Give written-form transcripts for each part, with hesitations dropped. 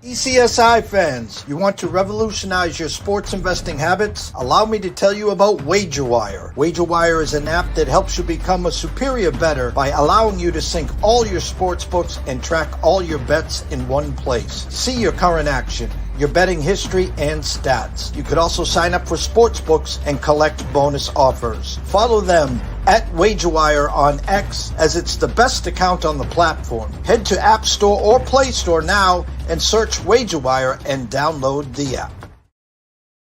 TPCSI fans, you want to revolutionize your sports investing habits? Allow me to tell you about WagerWire. WagerWire is an app that helps you become a superior bettor by allowing you to sync all your sports books and track all your bets in one place. See your current action, your betting history, and stats. You could also sign up for sports books and collect bonus offers. Follow them at WagerWire on X, as it's the best account on the platform. Head to App Store or Play Store now and search WagerWire and download the app.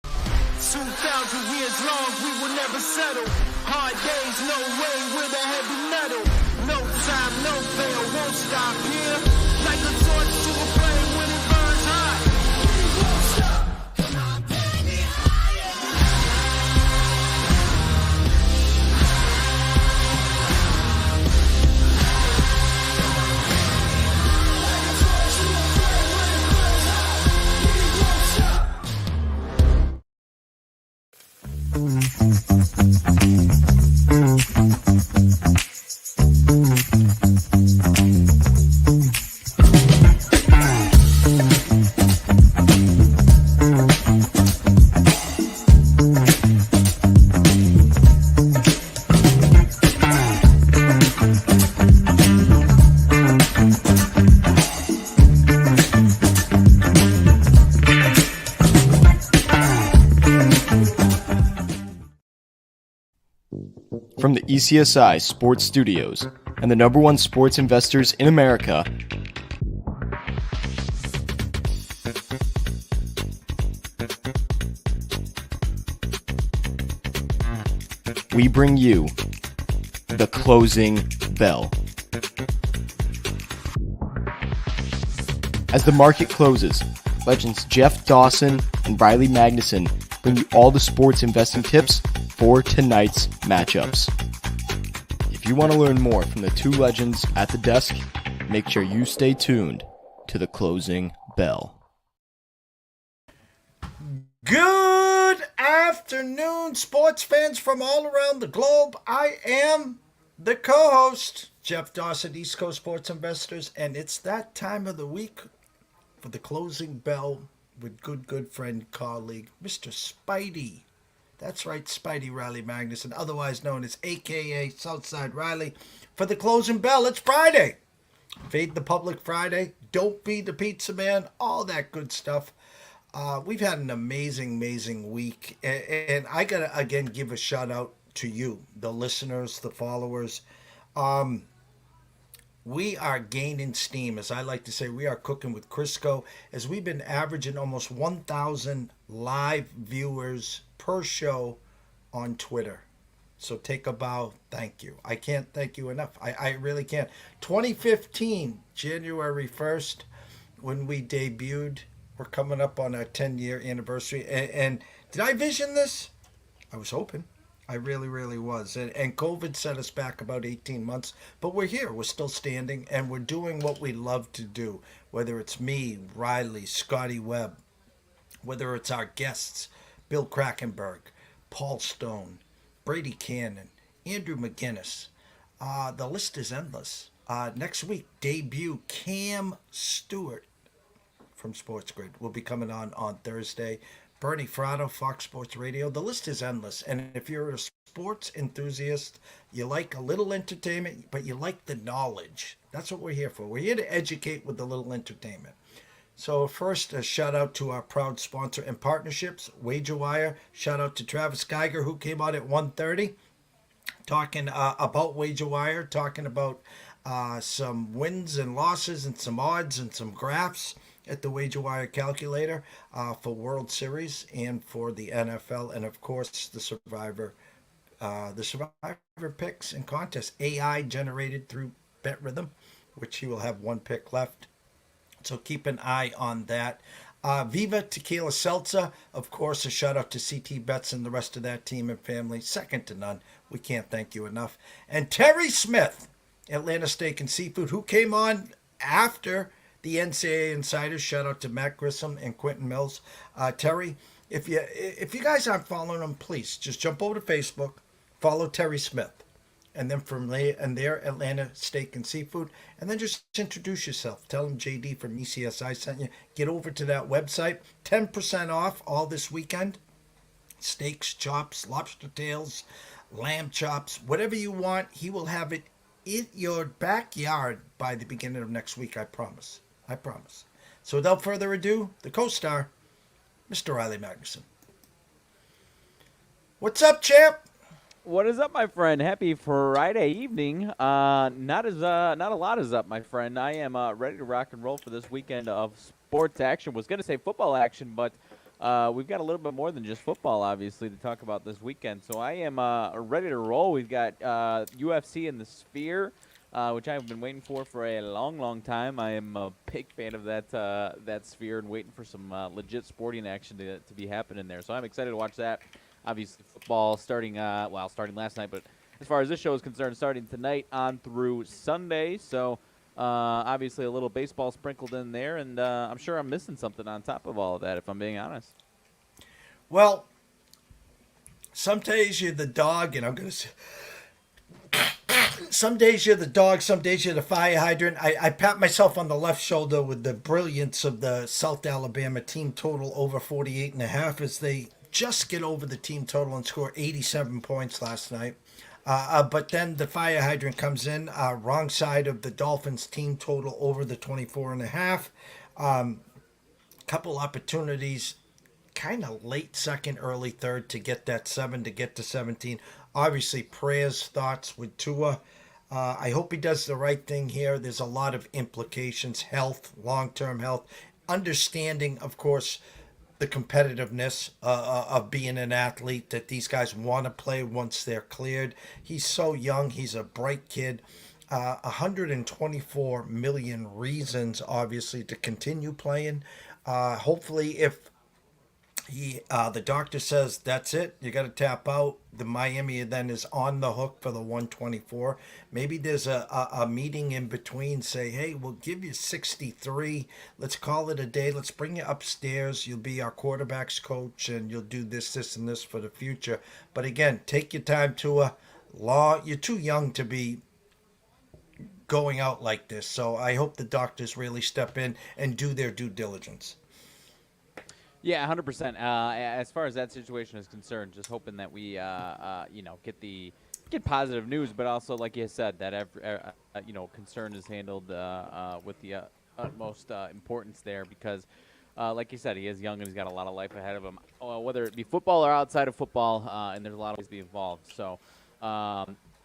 2,000 years long, we will never settle. Hard days, no way, with a heavy metal. No time, no fail, won't stop here. Like a torch to a flame when it burns hot. We won't stop, come on, take me higher. Like a torch to a flame when it burns hot. We won't stop. From the ECSI Sports Studios and the #1 sports investors in America, we bring you the closing bell. As the market closes, legends Jeff Dawson and Riley Magnuson bring you all the sports investing tips for tonight's matchups. If you want to learn more from the two legends at the desk, make sure you stay tuned to the closing bell. Good afternoon, sports fans from all around the globe. I am the co-host, Jeff Dawson, East Coast Sports Investors, and it's that time of the week for the closing bell with good friend, colleague, Mr. Spidey. That's right, Spidey Riley Magnuson, otherwise known as AKA Southside Riley. For the closing bell, it's Friday. Fade the Public Friday. Don't be the pizza man. All that good stuff. We've had an amazing week. And I got to, again, give a shout out to you, the listeners, the followers. We are gaining steam. As I like to say, we are cooking with Crisco, as we've been averaging almost 1,000 live viewers per show on Twitter. So take a bow. Thank you. I can't thank you enough. I really can't. 2015, January 1st, when we debuted, we're coming up on our 10-year anniversary. And did I vision this? I was hoping. I really was. And COVID set us back about 18 months. But we're here. We're still standing. And we're doing what we love to do. Whether it's me, Riley, Scotty Webb. Whether it's our guests, Bill Krakenberg, Paul Stone, Brady Kannon, Andrew McGinnis. The list is endless. Next week, debut Cam Stewart from Sports Grid will be coming on Thursday. Bernie Fratto, Fox Sports Radio. The list is endless. And if you're a sports enthusiast, you like a little entertainment, but you like the knowledge. That's what we're here for. We're here to educate with a little entertainment. So first, a shout out to our proud sponsor and partnerships, WagerWire. Shout out to Travis Geiger, who came out at 1:30, talking about WagerWire, talking about some wins and losses and some odds and some graphs at the WagerWire calculator for World Series and for the NFL, and of course the Survivor picks and contests, AI generated through Bet Rhythm, which he will have one pick left. So keep an eye on that. Viva Tequila Seltzer, of course, a shout out to CT Betts and the rest of that team and family. Second to none. We can't thank you enough. And Terry Smith, Atlanta Steak and Seafood, who came on after the NCAA Insiders. Shout out to Matt Grissom and Quentin Mills. Terry, if you guys aren't following him, please just jump over to Facebook, follow Terry Smith. And then from there, Atlanta Steak and Seafood. And then just introduce yourself. Tell them JD from ECSI sent you. Get over to that website. 10% off all this weekend. Steaks, chops, lobster tails, lamb chops, whatever you want. He will have it in your backyard by the beginning of next week. I promise. I promise. So without further ado, the co-star, Mr. Riley Magnuson. What's up, champ? What is up, my friend? Happy Friday evening. Not a lot is up, my friend. I am ready to rock and roll for this weekend of sports action. Was going to say football action, but we've got a little bit more than just football, obviously, to talk about this weekend. So I am ready to roll. We've got UFC in the Sphere, which I've been waiting for a long, long time. I am a big fan of that Sphere and waiting for some legit sporting action to be happening there. So I'm excited to watch that. Obviously, football starting last night, but as far as this show is concerned, starting tonight on through Sunday. So, obviously, a little baseball sprinkled in there, and I'm sure I'm missing something on top of all of that, if I'm being honest. Well, some days you're the dog, and I'm going to say, some days you're the dog, some days you're the fire hydrant. I pat myself on the left shoulder with the brilliance of the South Alabama team total over 48.5 as they just get over the team total and score 87 points last night. But then the fire hydrant comes in, wrong side of the Dolphins team total over the 24.5. Couple opportunities, kind of late second, early third to get that 7 to get to 17. Obviously, prayers, thoughts with Tua. I hope he does the right thing here. There's a lot of implications, health, long-term health, understanding, of course, the competitiveness of being an athlete, that these guys want to play once they're cleared. He's so young. He's a bright kid. 124 million reasons, obviously, to continue playing. Hopefully, if the doctor says that's it, you got to tap out, the Miami then is on the hook for the 124. Maybe there's a meeting in between, say, hey, we'll give you 63, let's call it a day, let's bring you upstairs, you'll be our quarterback's coach and you'll do this and this for the future. But again, take your time to you're too young to be going out like this. So I hope the doctors really step in and do their due diligence. Yeah, 100%. As far as that situation is concerned, just hoping that we, get positive news, but also, like you said, that concern is handled with the utmost importance there, because, like you said, he is young and he's got a lot of life ahead of him, whether it be football or outside of football, and there's a lot of ways to be involved. So,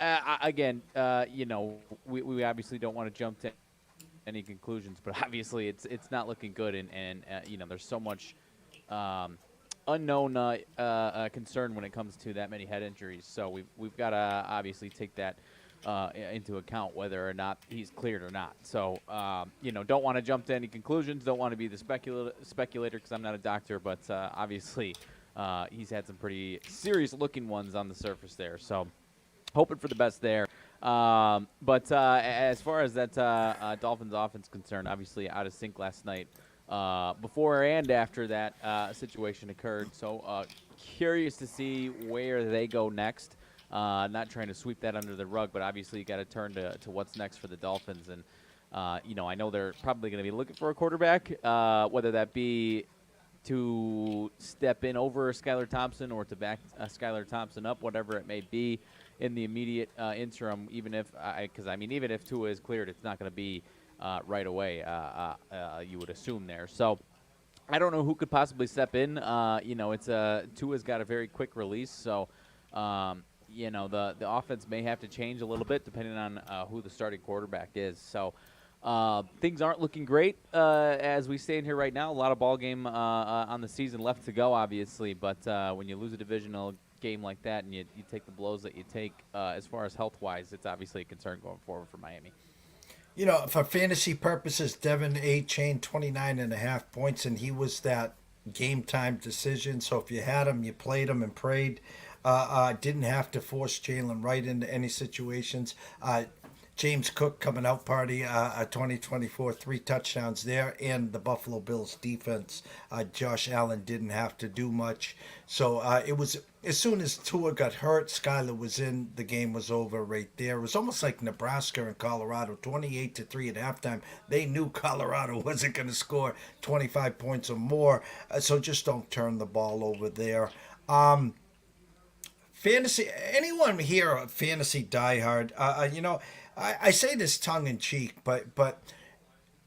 again, we obviously don't want to jump to any conclusions, but obviously it's not looking good, and there's so much unknown concern when it comes to that many head injuries. So we've got to obviously take that into account, whether or not he's cleared or not. So don't want to jump to any conclusions. Don't want to be the speculator, because I'm not a doctor. But obviously he's had some pretty serious looking ones on the surface there. So hoping for the best there. But as far as that Dolphins offense concerned, obviously out of sync last night. Before and after that situation occurred. So curious to see where they go next. Not trying to sweep that under the rug, but obviously you got to turn to what's next for the Dolphins. And, I know they're probably going to be looking for a quarterback, whether that be to step in over Skylar Thompson or to back Skylar Thompson up, whatever it may be in the immediate interim, even if Tua is cleared, it's not going to be right away, you would assume there. So I don't know who could possibly step in. Tua's got a very quick release, so the offense may have to change a little bit depending on who the starting quarterback is. So things aren't looking great as we stand here right now. A lot of ball game on the season left to go, obviously, but when you lose a divisional game like that and you take the blows that you take as far as health-wise, it's obviously a concern going forward for Miami. For fantasy purposes, Devin A. Chain 29.5 points, and he was that game time decision. So if you had him, you played him and prayed. Didn't have to force Jalen right into any situations. James Cook coming out party, 2024, 3 touchdowns there, and the Buffalo Bills defense. Josh Allen didn't have to do much. So it was, as soon as Tua got hurt, Skyler was in, the game was over right there. It was almost like Nebraska and Colorado, 28-3 at halftime. They knew Colorado wasn't going to score 25 points or more, so just don't turn the ball over there. Fantasy, anyone here a fantasy diehard? I say this tongue in cheek, but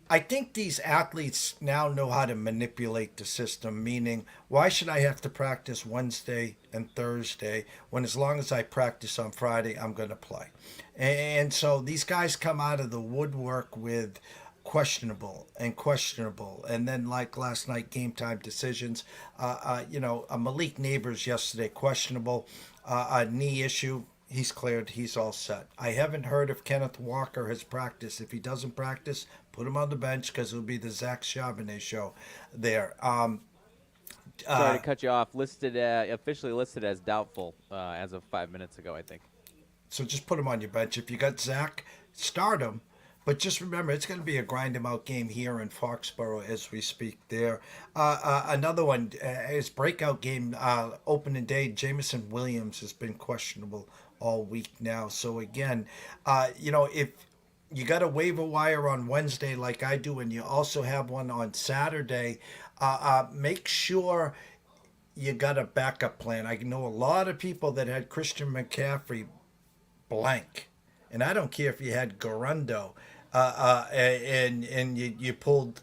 I think these athletes now know how to manipulate the system. Meaning, why should I have to practice Wednesday and Thursday when, as long as I practice on Friday, I'm going to play? And so these guys come out of the woodwork with questionable, and then like last night, game time decisions. Malik Neighbors yesterday, questionable, a knee issue. He's cleared. He's all set. I haven't heard if Kenneth Walker has practiced. If he doesn't practice, put him on the bench because it'll be the Zach Charbonnet show there. Sorry to cut you off. Officially listed as doubtful as of 5 minutes ago, I think. So just put him on your bench. If you got Zach, start him. But just remember, it's going to be a grind-em-out game here in Foxborough as we speak there. Another one, his breakout game, opening day, Jamison Williams has been questionable all week now. So, again, if you got a waiver wire on Wednesday like I do, and you also have one on Saturday, make sure you got a backup plan. I know a lot of people that had Christian McCaffrey blank. And I don't care if you had Garundo and you pulled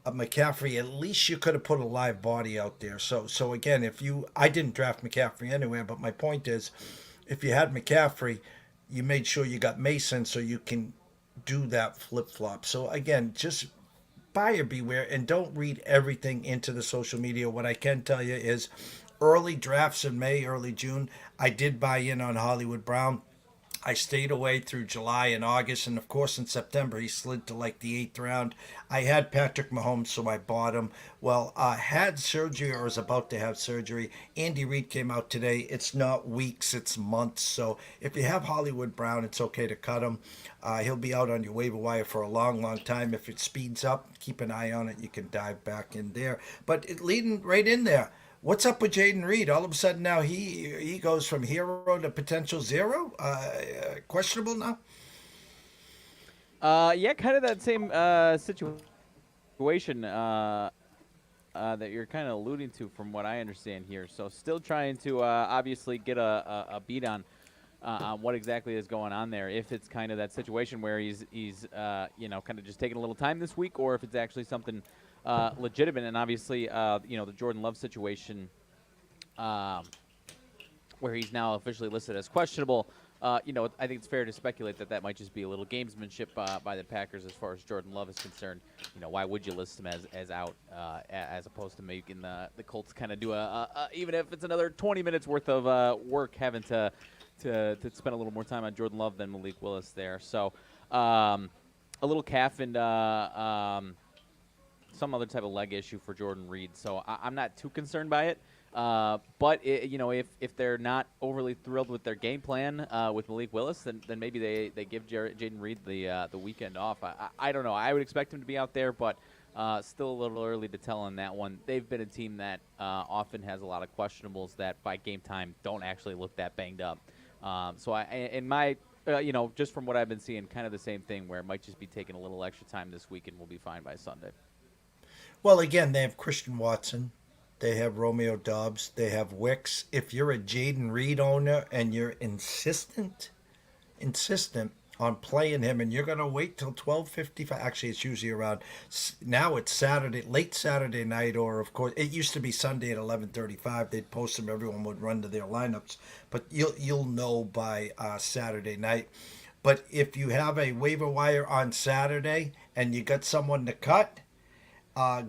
McCaffrey, at least you could have put a live body out there. So again, I didn't draft McCaffrey anyway, but my point is, if you had McCaffrey, you made sure you got Mason so you can do that flip-flop. So again, just buyer beware and don't read everything into the social media. What I can tell you is early drafts in May, early June, I did buy in on Hollywood Brown. I stayed away through July and August, and of course in September he slid to like the 8th round. I had Patrick Mahomes, so I bought him. Well, had surgery or is about to have surgery. Andy Reid came out today. It's not weeks, it's months. So if you have Hollywood Brown, it's okay to cut him. He'll be out on your waiver wire for a long, long time. If it speeds up, keep an eye on it. You can dive back in there. But leading right in there, what's up with Jaden Reed? All of a sudden now he goes from hero to potential zero? Questionable now? Yeah, kind of that same situation that you're kind of alluding to from what I understand here. So still trying to obviously get a beat on what exactly is going on there. If it's kind of that situation where he's kind of just taking a little time this week, or if it's actually something legitimate. And obviously, the Jordan Love situation, where he's now officially listed as questionable. I think it's fair to speculate that might just be a little gamesmanship by the Packers as far as Jordan Love is concerned. Why would you list him as out as opposed to making the Colts kind of do even if it's another 20 minutes worth of work, having to spend a little more time on Jordan Love than Malik Willis there. So a little calf and some other type of leg issue for Jordan Reed. So I'm not too concerned by it. But if they're not overly thrilled with their game plan with Malik Willis, then maybe they give Jaden Reed the weekend off. I don't know. I would expect him to be out there, but still a little early to tell on that one. They've been a team that often has a lot of questionables that by game time don't actually look that banged up. Just from what I've been seeing, kind of the same thing where it might just be taking a little extra time this week and we'll be fine by Sunday. Well, again, they have Christian Watson. They have Romeo Doubs. They have Wicks. If you're a Jaden Reed owner and you're insistent on playing him, and you're going to wait till 12:55. Actually, it's usually around. Now it's Saturday, late Saturday night, or of course it used to be Sunday at 11:35. They'd post them. Everyone would run to their lineups, but you'll know by Saturday night. But if you have a waiver wire on Saturday and you got someone to cut,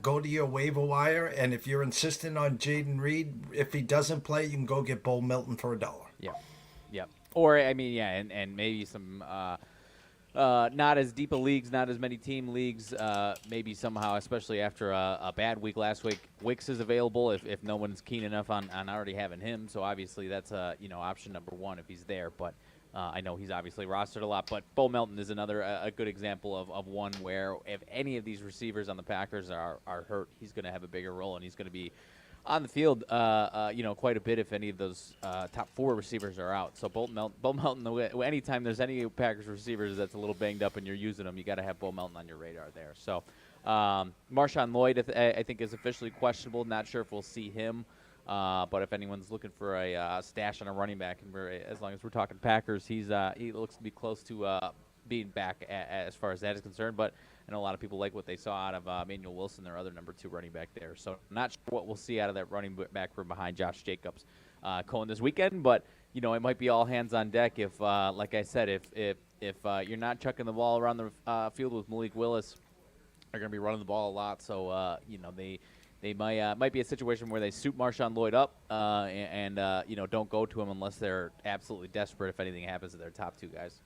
go to your waiver wire, and if you're insistent on Jaden Reed, if he doesn't play, you can go get Bo Milton for $1. Yeah. Or and maybe some not as deep a leagues, not as many team leagues. Maybe somehow, especially after a bad week last week, Wicks is available if no one's keen enough on already having him. So obviously that's option number one if he's there. But I know he's obviously rostered a lot, but Bo Melton is another a good example of one where if any of these receivers on the Packers are hurt, he's going to have a bigger role, and he's going to be on the field, quite a bit if any of those top 4 receivers are out. So Bo Melton, anytime there's any Packers receivers that's a little banged up and you're using them, you got to have Bo Melton on your radar there. So Marshawn Lloyd, I think, is officially questionable. Not sure if we'll see him. But if anyone's looking for a stash on a running back, and as long as we're talking Packers, he looks to be close to being back as far as that is concerned. But I know a lot of people like what they saw out of Emmanuel Wilson, their other number 2 running back there. So not sure what we'll see out of that running back from behind Josh Jacobs Cohen this weekend. But it might be all hands on deck if, like I said, if you're not chucking the ball around the field with Malik Willis, they're going to be running the ball a lot. So They might be a situation where they suit Marshawn Lloyd up and don't go to him unless they're absolutely desperate if anything happens to their top 2 guys.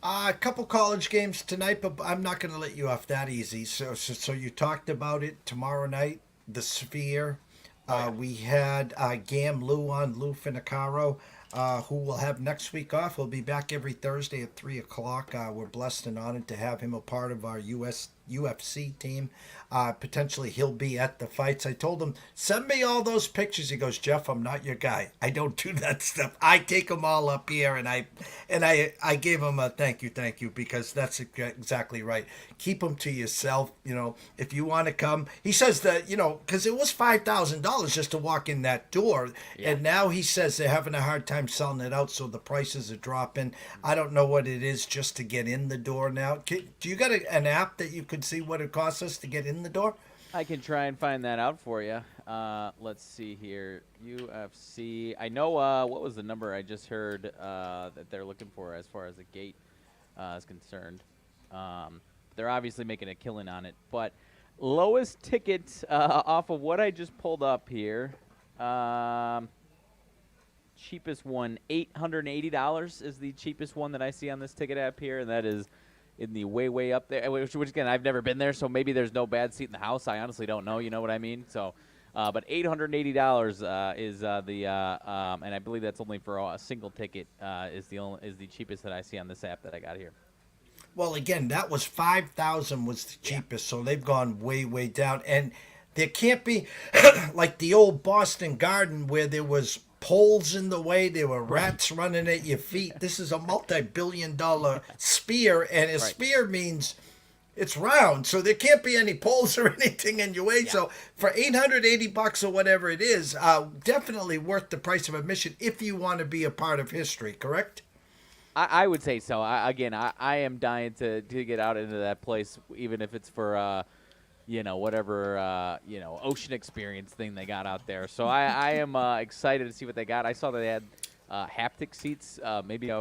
A couple college games tonight, but I'm not going to let you off that easy. So you talked about it tomorrow night, the Sphere. We had Gam Lou on, Lou Finicaro, who will have next week off. He'll be back every Thursday at 3 o'clock. We're blessed and honored to have him a part of our UFC team. Potentially he'll be at the fights. I told him, send me all those pictures. He goes, Jeff, I'm not your guy. I don't do that stuff. I take them all up here, and I gave him a thank you, because that's exactly right. Keep them to yourself. If you want to come. He says that, because it was $5,000 just to walk in that door. Yeah. And now he says they're having a hard time selling it out, so the prices are dropping. I don't know what it is just to get in the door now. Do you got an app that you could see what it costs us to get in the door? I can try and find that out for you. Let's see here. UFC. I know what was the number I just heard that they're looking for as far as the gate is concerned. They're obviously making a killing on it. But lowest ticket off of what I just pulled up here, cheapest one, $880 is the cheapest one that I see on this ticket app here, and that is in the way up there, which again, I've never been there, so maybe there's no bad seat in the house. I honestly don't know. You know what I mean? So, but $880 is and I believe that's only for a single ticket. Is the cheapest that I see on this app that I got here. Well, again, that was $5,000 was the cheapest, so they've gone way down, and there can't be like the old Boston Garden where there was poles in the way, there were rats running at your feet. This is a multi-billion-dollar sphere, and a sphere means it's round, so there can't be any poles or anything in your way. Yeah. So for $880 or whatever it is, definitely worth the price of admission if you want to be a part of history, correct? I would say so. I am dying to get out into that place, even if it's for whatever ocean experience thing they got out there. So I am excited to see what they got. I saw that they had haptic seats. Maybe I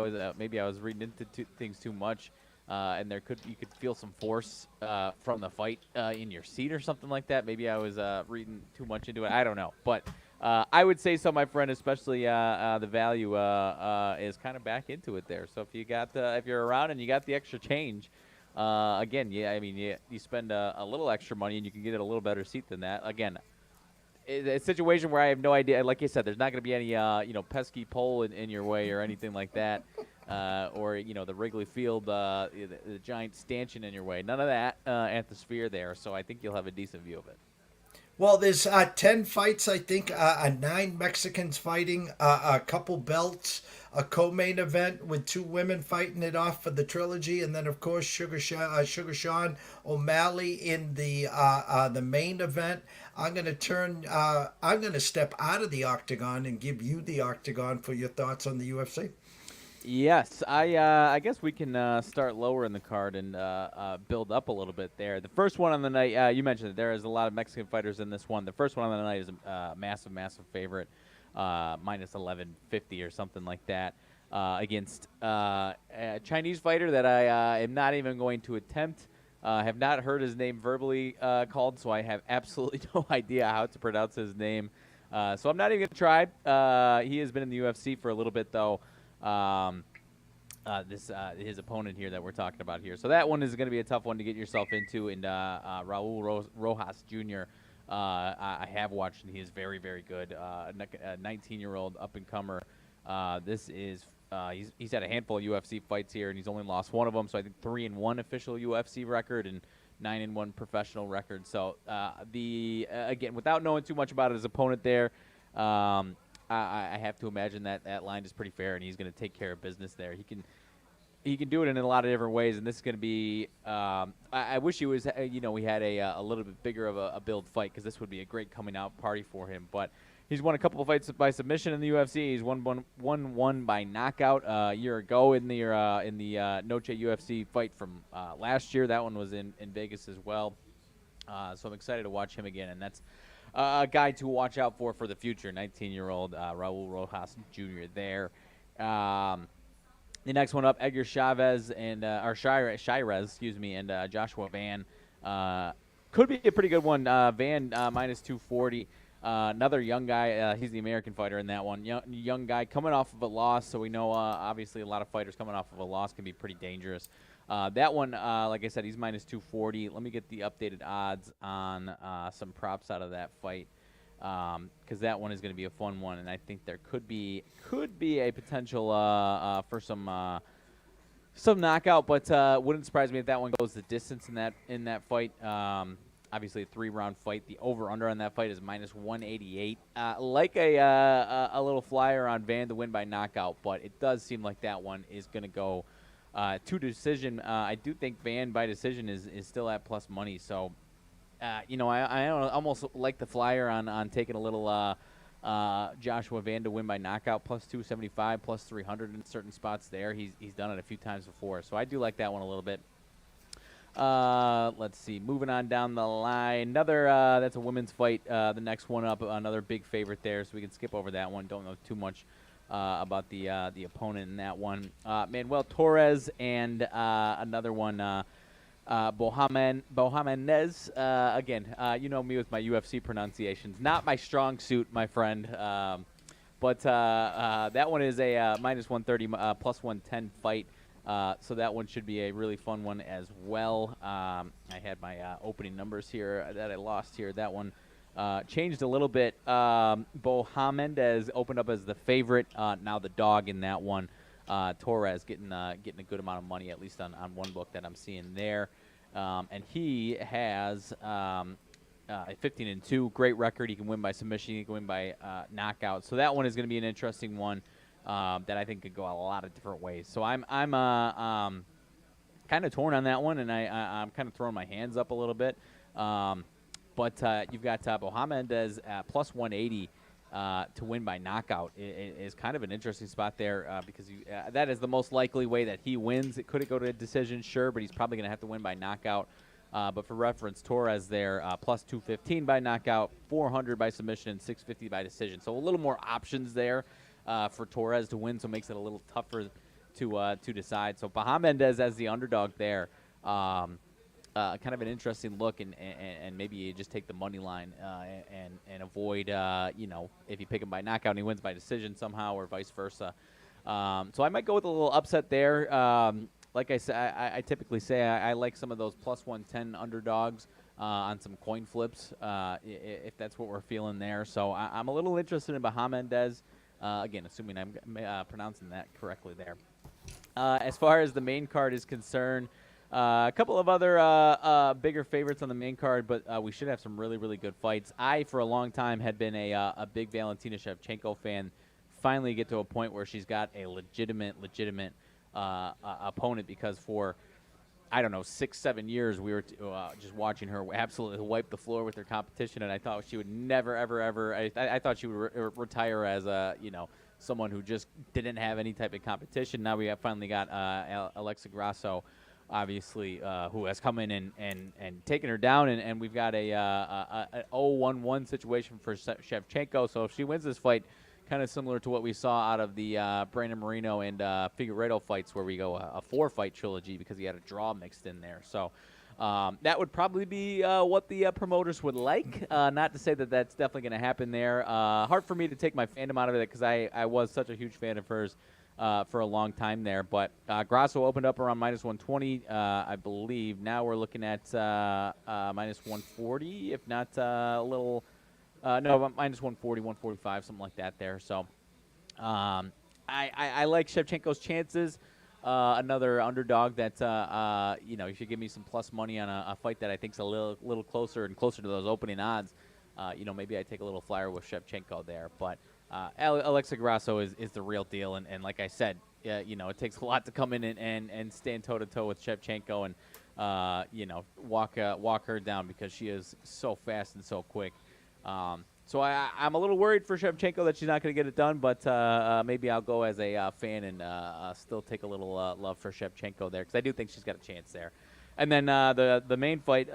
was reading into things too much, and you could feel some force from the fight in your seat or something like that. Maybe I was reading too much into it. I don't know, but I would say so, my friend. Especially the value is kind of back into it there. So if you're around and you got the extra change. Again, you spend a little extra money and you can get a little better seat than that. Again, a situation where I have no idea. Like you said, there's not going to be any pesky pole in your way or anything like that, or the Wrigley Field, the giant stanchion in your way. None of that at the Sphere there. So I think you'll have a decent view of it. Well, there's 10 fights, I think, 9 Mexicans fighting, a couple belts, a co-main event with 2 women fighting it off for the trilogy, and then, of course, Sugar Sean O'Malley in the main event. I'm going to step out of the octagon and give you the octagon for your thoughts on the UFC. Yes, I guess we can start lower in the card and build up a little bit there. The first one on the night, you mentioned it, there is a lot of Mexican fighters in this one. The first one on the night is a massive favorite, minus 1150 or something like that, against a Chinese fighter that I am not even going to attempt. Have not heard his name verbally called, so I have absolutely no idea how to pronounce his name. So I'm not even going to try. He has been in the UFC for a little bit, though. His opponent here that we're talking about here. So that one is going to be a tough one to get yourself into. And Raul Rojas Jr., I have watched, and he is very, very good. A 19-year-old up-and-comer This is he's had a handful of UFC fights here, and he's only lost one of them. So I think 3-1 official UFC record and 9-1 professional record. So again, without knowing too much about his opponent there, I have to imagine that line is pretty fair, and he's going to take care of business there. He can do it in a lot of different ways, and this is going to be. I wish he was. We had a little bit bigger of a build fight, because this would be a great coming out party for him. But he's won a couple of fights by submission in the UFC. He's won one by knockout a year ago in the Noche UFC fight from last year. That one was in Vegas as well. So I'm excited to watch him again, and that's a guy to watch out for the future. 19-year-old Raul Rojas Jr. there. The next one up, Edgar Chavez and Shirez, and Joshua Van. Could be a pretty good one. Van minus 240. Another young guy. He's the American fighter in that one. Young guy coming off of a loss, so we know obviously a lot of fighters coming off of a loss can be pretty dangerous. That one, like I said, he's minus 240. Let me get the updated odds on some props out of that fight, because that one is going to be a fun one, and I think there could be a potential for some knockout, but wouldn't surprise me if that one goes the distance in that fight. Obviously, a 3-round fight. The over/under on that fight is minus 188. Like a little flyer on Van to win by knockout, but it does seem like that one is going to go to decision. I do think Van by decision is still at plus money, so I almost like the flyer on taking a little Joshua Van to win by knockout, plus 275, plus 300 in certain spots there. He's done it a few times before, so I do like that one a little bit. Let's see. Moving on down the line. Another, that's a women's fight. The next one up, another big favorite there, so we can skip over that one. Don't know too much about the opponent in that one. Manuel Torres and another one, Bohamenez. Again, you know me with my UFC pronunciations. Not my strong suit, my friend. But that one is a minus 130, plus 110 fight. So that one should be a really fun one as well. I had my opening numbers here that I lost here. That one changed a little bit. Bohamenez opened up as the favorite. Now the dog in that one. Torres getting a good amount of money, at least on one book that I'm seeing there. And he has a 15-2, great record. He can win by submission. He can win by knockout. So that one is going to be an interesting one. That I think could go a lot of different ways. So I'm kind of torn on that one, and I'm kind of throwing my hands up a little bit. But you've got Bohamenez at plus 180 to win by knockout. It is kind of an interesting spot there because that is the most likely way that he wins. It could go to a decision, sure, but he's probably going to have to win by knockout. But for reference, Torres there, plus 215 by knockout, 400 by submission, and 650 by decision. So a little more options there. For Torres to win, so it makes it a little tougher to decide. So Bohamenez as the underdog there, kind of an interesting look, and maybe you just take the money line and avoid, if you pick him by knockout and he wins by decision somehow, or vice versa. So I might go with a little upset there. Like I said, I typically say I like some of those plus 110 underdogs on some coin flips, if that's what we're feeling there. So I'm a little interested in Bohamenez. Again, assuming I'm pronouncing that correctly there. As far as the main card is concerned, a couple of other bigger favorites on the main card, but we should have some really, really good fights. I, for a long time, had been a big Valentina Shevchenko fan. Finally get to a point where she's got a legitimate opponent, because for, 6-7 years, we were just watching her absolutely wipe the floor with her competition, and I thought she would never, ever. I thought she would retire as someone who just didn't have any type of competition. Now we have finally got Alexa Grasso, obviously, who has come in and taken her down, and we've got an 0-1-1 situation for Shevchenko. So if she wins this fight, kind of similar to what we saw out of the Brandon Moreno and Figueiredo fights, where we go a 4-fight trilogy because he had a draw mixed in there. So that would probably be what the promoters would like. Not to say that that's definitely going to happen there. Hard for me to take my fandom out of it because I was such a huge fan of hers for a long time there. But Grasso opened up around minus 120, I believe. Now we're looking at minus 140, if not a little... no, minus 140, 145, something like that there. So I like Shevchenko's chances. Another underdog that you should give me some plus money on a fight that I think's a little closer and closer to those opening odds. Maybe I take a little flyer with Shevchenko there, but Alexa Grasso is the real deal, and like I said, it takes a lot to come in and stand toe to toe with Shevchenko and walk her down because she is so fast and so quick. So I'm a little worried for Shevchenko that she's not going to get it done, but maybe I'll go as a fan and still take a little love for Shevchenko there because I do think she's got a chance there. And then the main fight,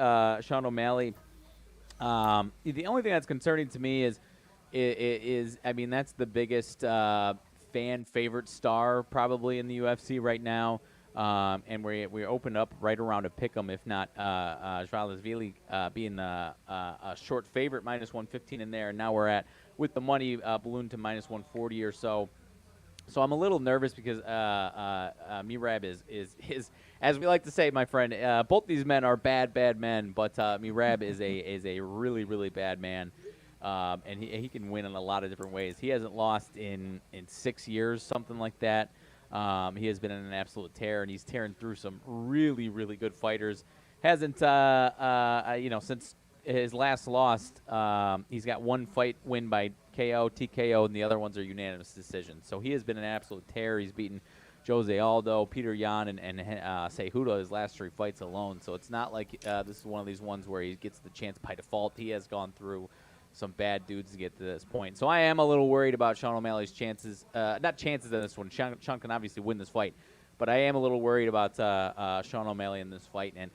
Sean O'Malley. The only thing that's concerning to me is that's the biggest fan favorite star probably in the UFC right now. And we opened up right around a pick'em, if not Zvalavishvili being a short favorite, minus 115 in there. And now we're at, with the money ballooned to minus 140 or so. So I'm a little nervous because Merab is, as we like to say, my friend, both these men are bad men, but Merab is a really, really bad man. And he can win in a lot of different ways. He hasn't lost in 6 years, something like that. He has been in an absolute tear, and he's tearing through some really, really good fighters. Hasn't, since his last loss, he's got one fight win by KO, TKO, and the other ones are unanimous decisions. So he has been an absolute tear. He's beaten Jose Aldo, Peter Yan, and Cejudo his last 3 fights alone. So it's not like this is one of these ones where he gets the chance by default. He has gone through some bad dudes to get to this point. So I am a little worried about Sean O'Malley's chances. Not chances in this one. Sean can obviously win this fight. But I am a little worried about Sean O'Malley in this fight. And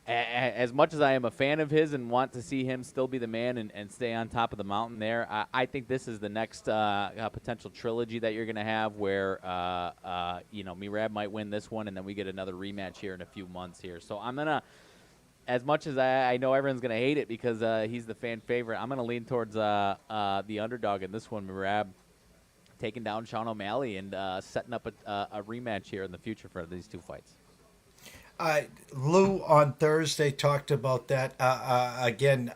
as much as I am a fan of his and want to see him still be the man and stay on top of the mountain there, I think this is the next potential trilogy that you're going to have where, Merab might win this one and then we get another rematch here in a few months here. So I'm going to, as much as I know everyone's going to hate it because he's the fan favorite, I'm going to lean towards the underdog in this one, Merab, taking down Sean O'Malley and setting up a rematch here in the future for these 2 fights. Lou on Thursday talked about that again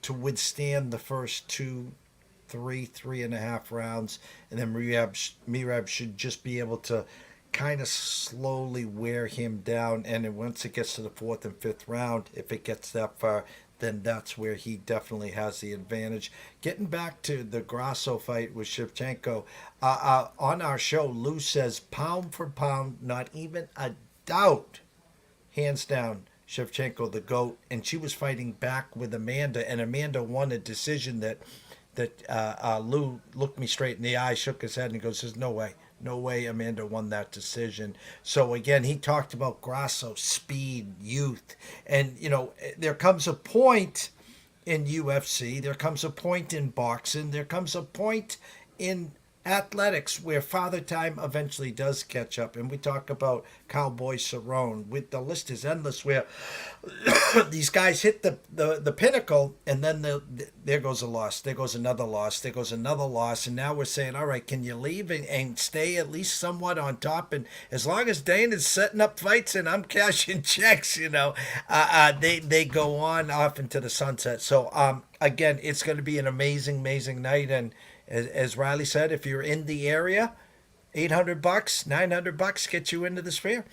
to withstand the first 3.5 rounds, and then Merab should just be able to kind of slowly wear him down, and then once it gets to the 4th and 5th round, if it gets that far, then that's where he definitely has the advantage. Getting back to the Grasso fight with Shevchenko, on our show, Lou says pound for pound, not even a doubt, hands down, Shevchenko the GOAT, and she was fighting back with Amanda, and Amanda won a decision that Lou looked me straight in the eye, shook his head, and goes, "There's no way Amanda won that decision." So again, he talked about Grasso, speed, youth, and there comes a point in UFC, there comes a point in boxing, there comes a point in athletics where father time eventually does catch up, and we talk about Cowboy Cerrone. With the list is endless where these guys hit the pinnacle, and then there goes a loss, there goes another loss, there goes another loss, and now we're saying, all right, can you leave and stay at least somewhat on top? And as long as Dana's setting up fights and I'm cashing checks, they go on off into the sunset. So again, it's going to be an amazing night, and as Riley said, if you're in the area, $800, $900 gets you into the Sphere.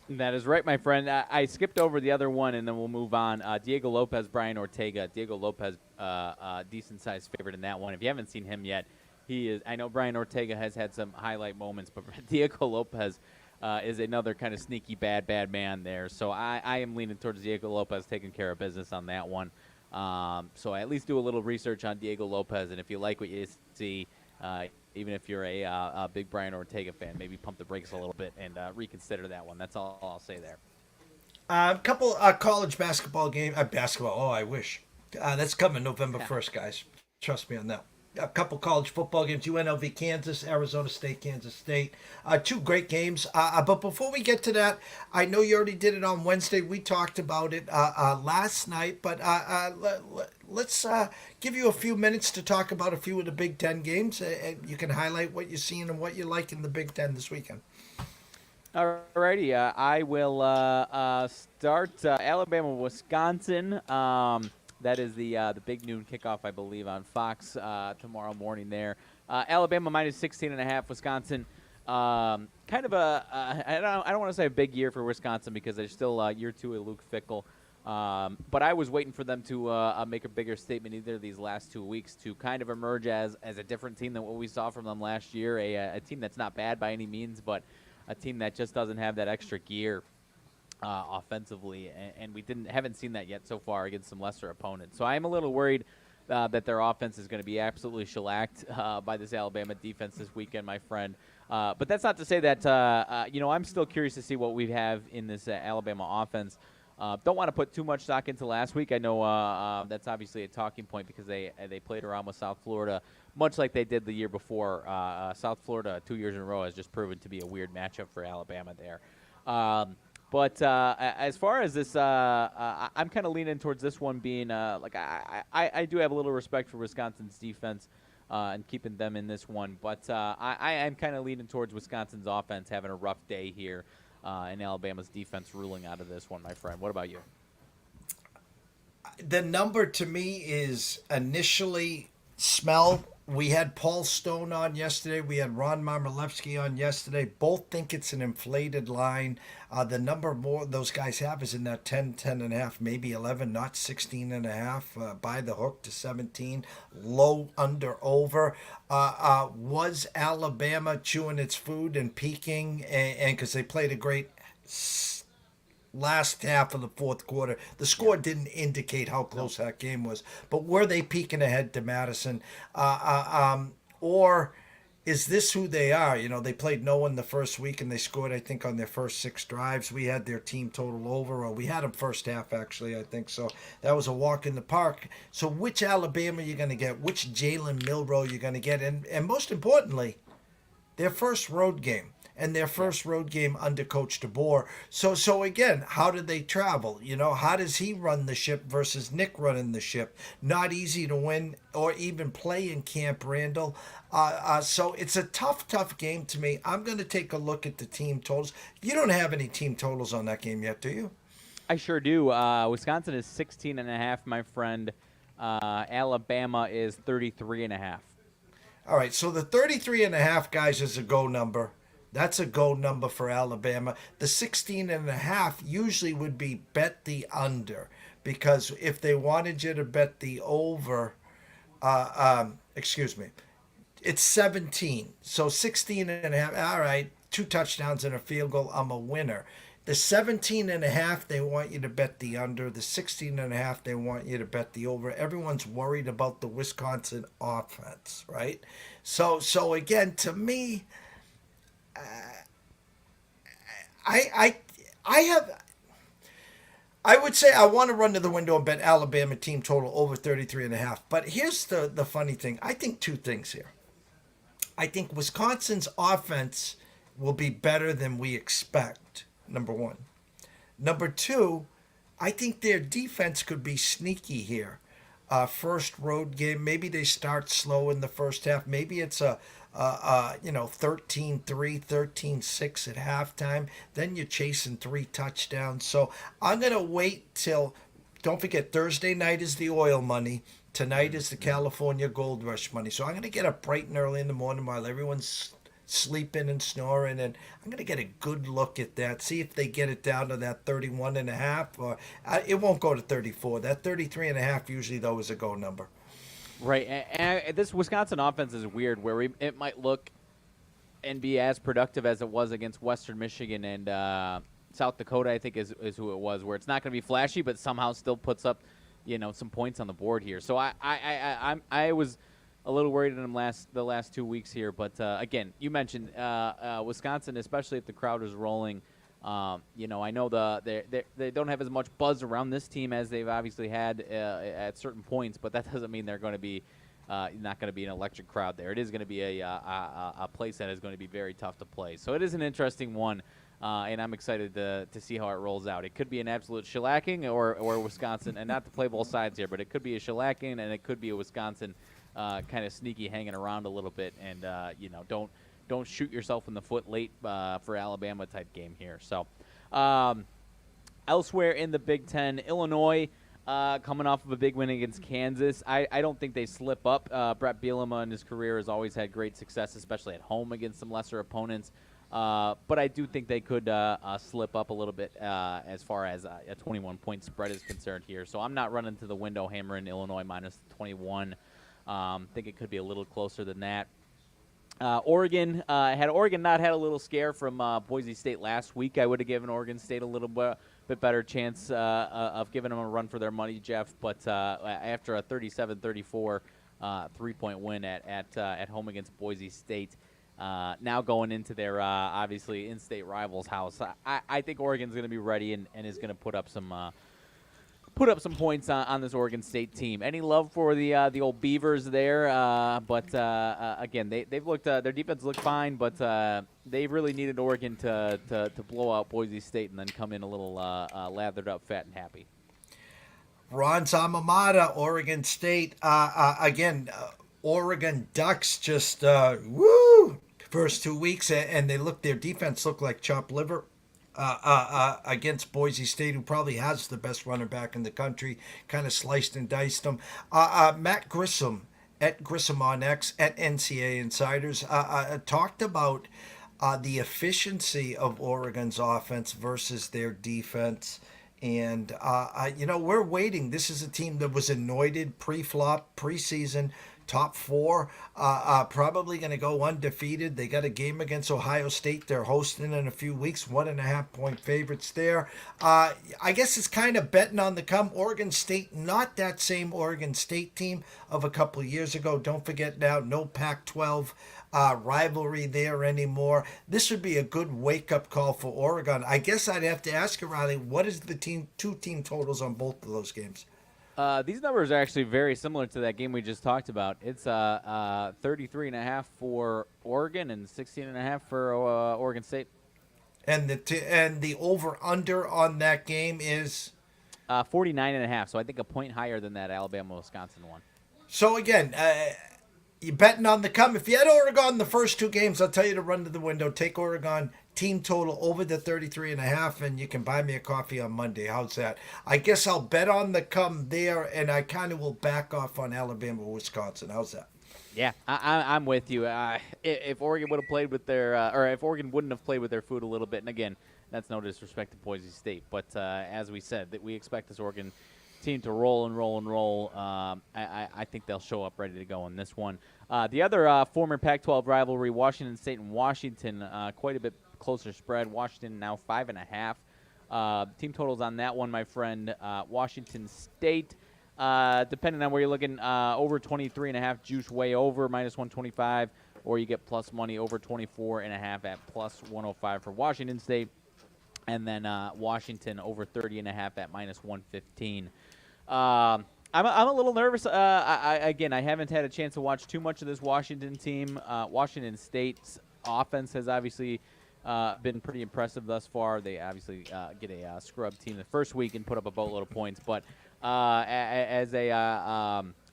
That is right, my friend. I skipped over the other one, and then we'll move on. Diego Lopez, Brian Ortega. Diego Lopez, decent-sized favorite in that one. If you haven't seen him yet, he is. I know Brian Ortega has had some highlight moments, but Diego Lopez is another kind of sneaky bad man there. So I am leaning towards Diego Lopez taking care of business on that one. So I at least do a little research on Diego Lopez, and if you like what you see, even if you're a big Brian Ortega fan, maybe pump the brakes a little bit and reconsider that one. That's all I'll say there. A couple college basketball games. Oh, I wish. That's coming November 1st, guys. Trust me on that. A couple college football games, UNLV, Kansas, Arizona State, Kansas State. 2 great games. But before we get to that, I know you already did it on Wednesday. We talked about it last night. But let's give you a few minutes to talk about a few of the Big Ten games. You can highlight what you're seeing and what you like in the Big Ten this weekend. Alrighty, I will start Alabama, Wisconsin. That is the big noon kickoff, I believe, on Fox tomorrow morning there. Alabama minus 16.5. Wisconsin, kind of a I don't want to say a big year for Wisconsin because they're still year 2 of Luke Fickell. But I was waiting for them to make a bigger statement either of these last 2 weeks to kind of emerge as a different team than what we saw from them last year. A team that's not bad by any means, but a team that just doesn't have that extra gear offensively, and we haven't seen that yet so far against some lesser opponents. So I am a little worried that their offense is going to be absolutely shellacked by this Alabama defense this weekend, my friend. But that's not to say that I'm still curious to see what we have in this Alabama offense. Don't want to put too much stock into last week. I know that's obviously a talking point because they played around with South Florida, much like they did the year before. South Florida 2 years in a row has just proven to be a weird matchup for Alabama there. But as far as this, I'm kind of leaning towards this one being I do have a little respect for Wisconsin's defense and keeping them in this one. But I am kind of leaning towards Wisconsin's offense having a rough day here. And Alabama's defense ruling out of this one, my friend. What about you? The number to me is initially smell. We had Paul Stone on yesterday. We had Ron Marmolewski on yesterday. Both think it's an inflated line. The number more those guys have is in that 10, 10.5, maybe 11, not 16.5. By the hook to 17. Low under over. Was Alabama chewing its food and peaking? And because they played a great last half of the fourth quarter. The score didn't indicate how close that game was, but were they peeking ahead to Madison? Or is this who they are? You know, they played no one the first week and they scored, I think, on their first 6 drives. We had their team total over, or we had them first half, actually, I think. So that was a walk in the park. So which Alabama are you going to get? Which Jalen Milroe are you going to get? And most importantly, their first road game. And their first road game under Coach DeBoer. So again, how did they travel? You know, how does he run the ship versus Nick running the ship? Not easy to win or even play in Camp Randall. So it's a tough game to me. I'm going to take a look at the team totals. You don't have any team totals on that game yet, do you? I sure do. Wisconsin is 16.5, my friend. Alabama is 33.5. All right, so the 33.5, guys, is a go number. That's a go number for Alabama. The 16.5 usually would be bet the under, because if they wanted you to bet the over, it's 17. So 16.5, all right, 2 touchdowns and a field goal, I'm a winner. The 17.5, they want you to bet the under. The 16.5, they want you to bet the over. Everyone's worried about the Wisconsin offense, right? So again, to me, I would say I want to run to the window and bet Alabama team total over 33.5. But here's the funny thing. I think 2 things here. I think Wisconsin's offense will be better than we expect, number 1. Number 2, I think their defense could be sneaky here. First road game, maybe they start slow in the first half. Maybe it's a 13-3, 13-6 at halftime. Then you're chasing 3 touchdowns. So I'm going to wait till, don't forget, Thursday night is the oil money. Tonight is the California Gold Rush money. So I'm going to get up bright and early in the morning while everyone's sleeping and snoring, and I'm going to get a good look at that, see if they get it down to that 31.5, or it won't go to 34. That 33.5 usually, though, is a go number. Right, and this Wisconsin offense is weird, where it might look and be as productive as it was against Western Michigan and South Dakota, I think is who it was, where it's not going to be flashy, but somehow still puts up, some points on the board here. So I was a little worried in them the last 2 weeks here, but again, you mentioned Wisconsin, especially if the crowd is rolling. I know they don't have as much buzz around this team as they've obviously had at certain points, but that doesn't mean they're going to be not going to be an electric crowd there. It is going to be a place that is going to be very tough to play. So it is an interesting one, and I'm excited to see how it rolls out. It could be an absolute shellacking or Wisconsin, and not to play both sides here, but it could be a shellacking and it could be a Wisconsin kind of sneaky hanging around a little bit, and don't shoot yourself in the foot late for Alabama type game here. So elsewhere in the Big Ten, Illinois coming off of a big win against Kansas. I don't think they slip up. Brett Bielema in his career has always had great success, especially at home against some lesser opponents. But I do think they could slip up a little bit as far as a 21-point spread is concerned here. So I'm not running to the window hammering Illinois minus 21. Think it could be a little closer than that. Oregon, had Oregon not had a little scare from Boise State last week, I would have given Oregon State a little bit better chance of giving them a run for their money, Jeff. But after a 37-34 3-point win at home against Boise State, now going into their obviously in-state rivals' house, I think Oregon's going to be ready and is going to put up some points on this Oregon State team. Any love for the old Beavers there? But again, they've looked their defense looked fine, but they really needed Oregon to blow out Boise State and then come in a little lathered up, fat, and happy. Ron's alma mater, Oregon State. Again, Oregon Ducks just woo first 2 weeks, and their defense looked like chopped liver. Against Boise State, who probably has the best running back in the country, kind of sliced and diced them. Matt Grissom, at Grissom on X, at NCAA Insiders, talked about the efficiency of Oregon's offense versus their defense. And, we're waiting. This is a team that was anointed pre-flop, preseason, top 4, probably going to go undefeated. They got a game against Ohio State they're hosting in a few weeks, 1.5-point favorites there. I guess it's kind of betting on the come. Oregon State, not that same Oregon State team of a couple of years ago. Don't forget now, no Pac-12 rivalry there anymore. This would be a good wake-up call for Oregon. I guess I'd have to ask you, Riley, what is the two team totals on both of those games? These numbers are actually very similar to that game we just talked about. It's 33.5 for Oregon and 16.5 for Oregon State. And the over/under on that game is 49.5. So I think a point higher than that Alabama-Wisconsin one. So again, you're betting on the come. If you had Oregon the first 2 games, I'll tell you to run to the window. Take Oregon team total over the 33.5, and you can buy me a coffee on Monday. How's that? I guess I'll bet on the come there, and I kind of will back off on Alabama, Wisconsin. How's that? Yeah, I'm with you. If Oregon would have played with their, or if Oregon wouldn't have played with their food a little bit, and again, that's no disrespect to Boise State, but as we said, that we expect this Oregon team to roll and roll and roll. I think they'll show up ready to go in this one. The other former Pac-12 rivalry, Washington State and Washington, quite a bit closer spread. Washington now 5.5. Team totals on that one, my friend. Washington State, depending on where you're looking, over 23.5, juice way over, minus 125, or you get plus money over 24.5 at plus 105 for Washington State. And then Washington over 30.5 at minus 115. I'm a little nervous. I haven't had a chance to watch too much of this Washington team. Washington State's offense has obviously been pretty impressive thus far. They obviously get a scrub team the first week and put up a boatload of points. But I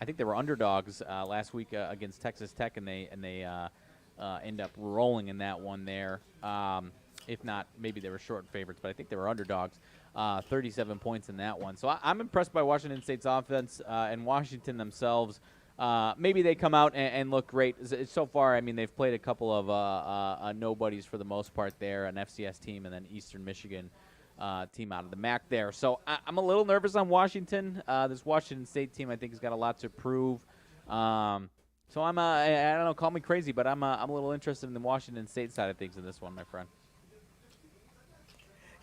think they were underdogs last week against Texas Tech, and they end up rolling in that one there. If not, maybe they were short favorites, but I think they were underdogs. 37 points in that one. So I'm impressed by Washington State's offense and Washington themselves. Maybe they come out and look great. So far, I mean, they've played a couple of nobodies for the most part there, an FCS team and then Eastern Michigan team out of the MAC there. So I'm a little nervous on Washington. This Washington State team, I think, has got a lot to prove. So I don't know, call me crazy, but I'm a little interested in the Washington State side of things in this one, my friend.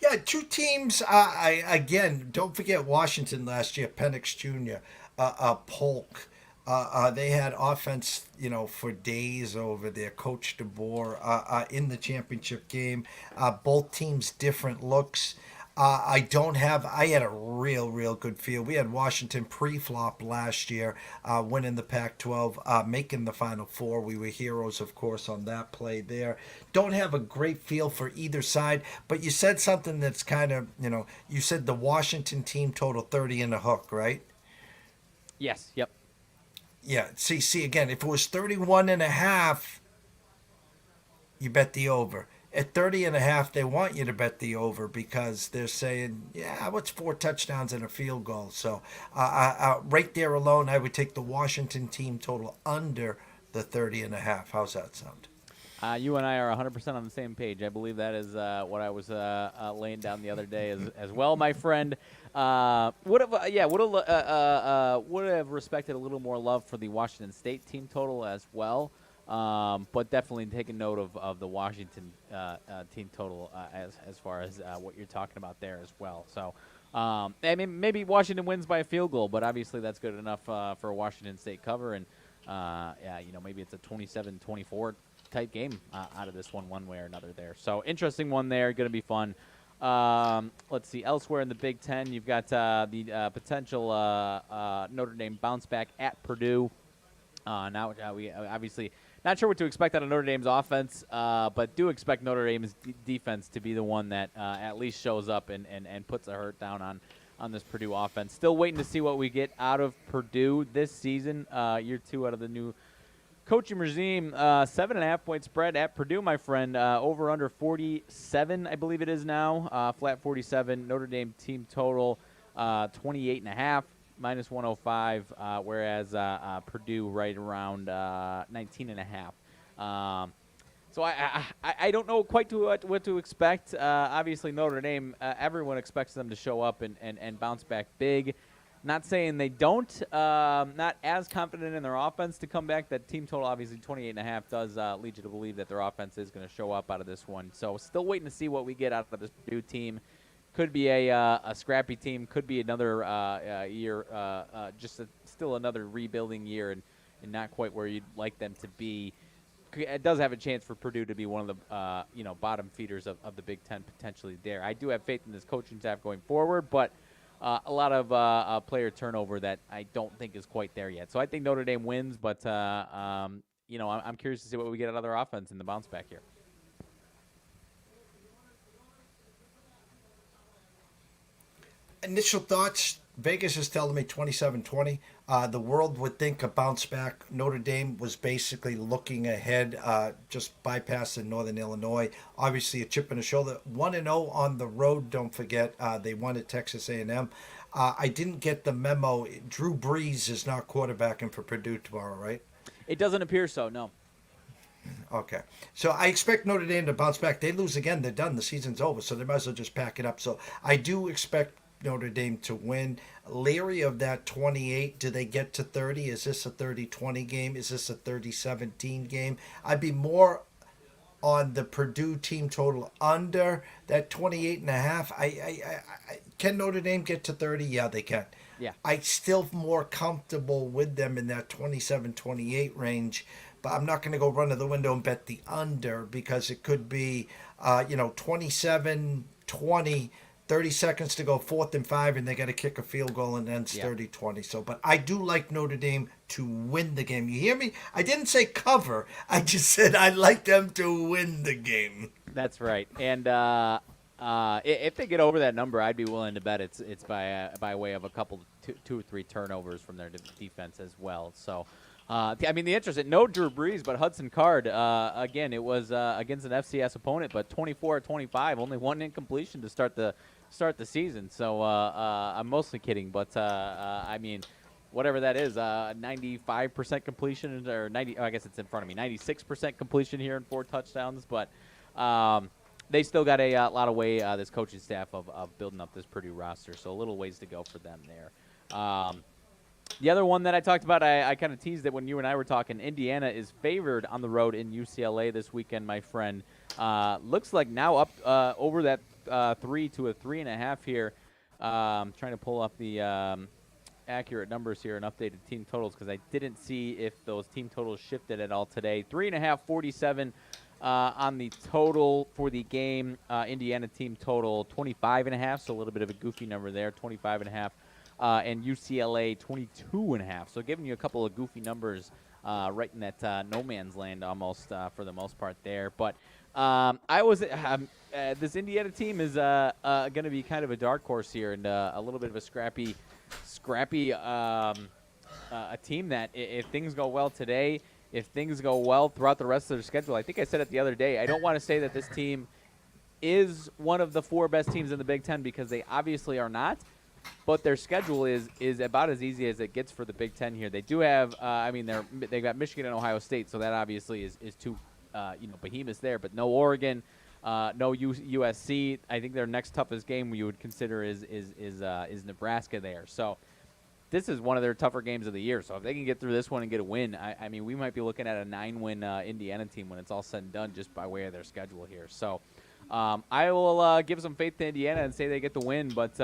Yeah, 2 teams. Again, don't forget Washington last year, Penix Jr., Polk. They had offense, for days over there. Coach DeBoer in the championship game. Both teams different looks. I had a real good feel. We had Washington pre-flop last year, winning the Pac-12, making the Final Four. We were heroes, of course, on that play there. Don't have a great feel for either side, but you said something that's kind of, you said the Washington team total 30 and a hook, right? Yes, yep. Yeah, see, again, if it was 31 and a half, you bet the over. At 30.5, they want you to bet the over because they're saying, yeah, what's 4 touchdowns and a field goal? So right there alone, I would take the Washington team total under the 30.5. How's that sound? You and I are 100% on the same page. I believe that is what I was laying down the other day as well, my friend. Would have respected a little more love for the Washington State team total as well, but definitely taking note of the Washington team total as far as what you're talking about there as well. So, I mean, maybe Washington wins by a field goal, but obviously that's good enough for a Washington State cover, and maybe it's a 27-24 type game out of this one way or another there. So interesting one there, going to be fun. Let's see, elsewhere in the Big Ten, you've got the potential Notre Dame bounce back at Purdue. Now we obviously not sure what to expect out of Notre Dame's offense, but do expect Notre Dame's defense to be the one that at least shows up and puts a hurt down on this Purdue offense. Still waiting to see what we get out of Purdue this season, year 2 out of the new coaching regime. 7.5 point spread at Purdue, my friend. Over under 47, I believe it is now. Flat 47. Notre Dame team total 28.5, minus 105. Whereas Purdue right around 19.5. So I don't know quite what to expect. Obviously, Notre Dame, everyone expects them to show up and bounce back big. Not saying they don't. Not as confident in their offense to come back. That team total, obviously, 28.5 does lead you to believe that their offense is going to show up out of this one. So still waiting to see what we get out of this Purdue team. Could be a scrappy team. Could be another year, still another rebuilding year and not quite where you'd like them to be. It does have a chance for Purdue to be one of the bottom feeders of the Big Ten potentially there. I do have faith in this coaching staff going forward, but a lot of player turnover that I don't think is quite there yet. So I think Notre Dame wins, but I'm curious to see what we get out of their offense in the bounce back here. Initial thoughts, Vegas is telling me 27-20. The world would think a bounce back. Notre Dame was basically looking ahead, just bypassing Northern Illinois. Obviously, a chip in the shoulder. 1-0 on the road, don't forget. They won at Texas A&M. I didn't get the memo. Drew Brees is not quarterbacking for Purdue tomorrow, right? It doesn't appear so, no. Okay. So I expect Notre Dame to bounce back. They lose again, they're done. The season's over, so they might as well just pack it up. So I do expect Notre Dame to win. Leery of that 28. Do they get to 30? Is this a 30-20 game? Is this a 30-17 game? I'd be more on the Purdue team total under that 28.5. I can Notre Dame get to 30? Yeah, they can. Yeah. I'm still more comfortable with them in that 27-28 range, but I'm not going to go run to the window and bet the under because it could be 27-20, 30 seconds to go, 4th and 5, and they got to kick a field goal and ends 30-20. So, but I do like Notre Dame to win the game. You hear me? I didn't say cover. I just said I like them to win the game. That's right. And if they get over that number, I'd be willing to bet it's by way of a couple, two or three turnovers from their defense as well. So, the interesting, no Drew Brees, but Hudson Card. Again, it was against an FCS opponent, but 24-25, only one incompletion to start the season. So I'm mostly kidding, but whatever that is, 95% completion or 90. I guess it's in front of me. 96% completion here and 4 touchdowns, but they still got a lot of way. This coaching staff of building up this Purdue roster, so a little ways to go for them there. The other one that I talked about, I kind of teased it when you and I were talking. Indiana is favored on the road in UCLA this weekend, my friend. Looks like now up over that 3 to a 3.5 here. Trying to pull up the accurate numbers here and updated team totals because I didn't see if those team totals shifted at all today. 3.5, 47 on the total for the game. Indiana team total 25.5, so a little bit of a goofy number there, 25.5. And UCLA 22.5. So giving you a couple of goofy numbers right in that no man's land almost for the most part there. But this Indiana team is going to be kind of a dark horse here and a little bit of a scrappy a team that if things go well today, if things go well throughout the rest of their schedule, I think I said it the other day, I don't want to say that this team is one of the 4 best teams in the Big Ten because they obviously are not. But their schedule is about as easy as it gets for the Big Ten here. They do have, they've got Michigan and Ohio State, so that obviously is two, behemoths there. But no Oregon, no USC. I think their next toughest game you would consider is Nebraska there. So this is one of their tougher games of the year. So if they can get through this one and get a win, I mean, we might be looking at a 9-win Indiana team when it's all said and done just by way of their schedule here. So. I will give some faith to Indiana and say they get the win, but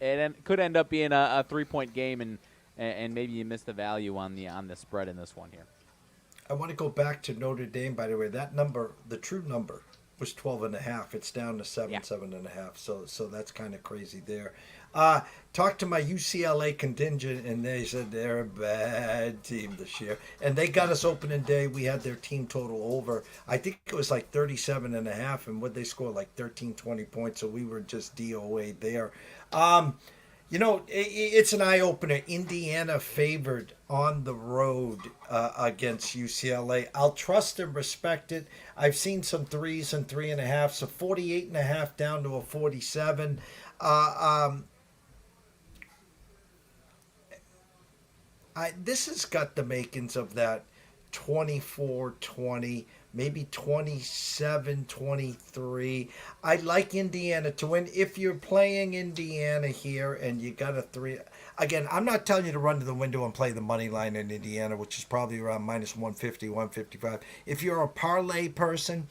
it could end up being a 3-point game, and maybe you miss the value on the spread in this one here. I want to go back to Notre Dame, by the way. That number, the true number, was 12.5. It's down to 7.5. So that's kind of crazy there. Talked to my UCLA contingent, and they said they're a bad team this year. And they got us opening day. We had their team total over. I think it was like 37.5, and what they scored like 13, 20 points. So we were just DOA there. It's an eye-opener. Indiana favored on the road against UCLA. I'll trust and respect it. I've seen some 3s and 3.5, so 48.5 down to a 47. This has got the makings of that 24-20, maybe 27-23. I like Indiana to win. If you're playing Indiana here and you got a 3, again, I'm not telling you to run to the window and play the money line in Indiana, which is probably around minus 150, 155. If you're a parlay person,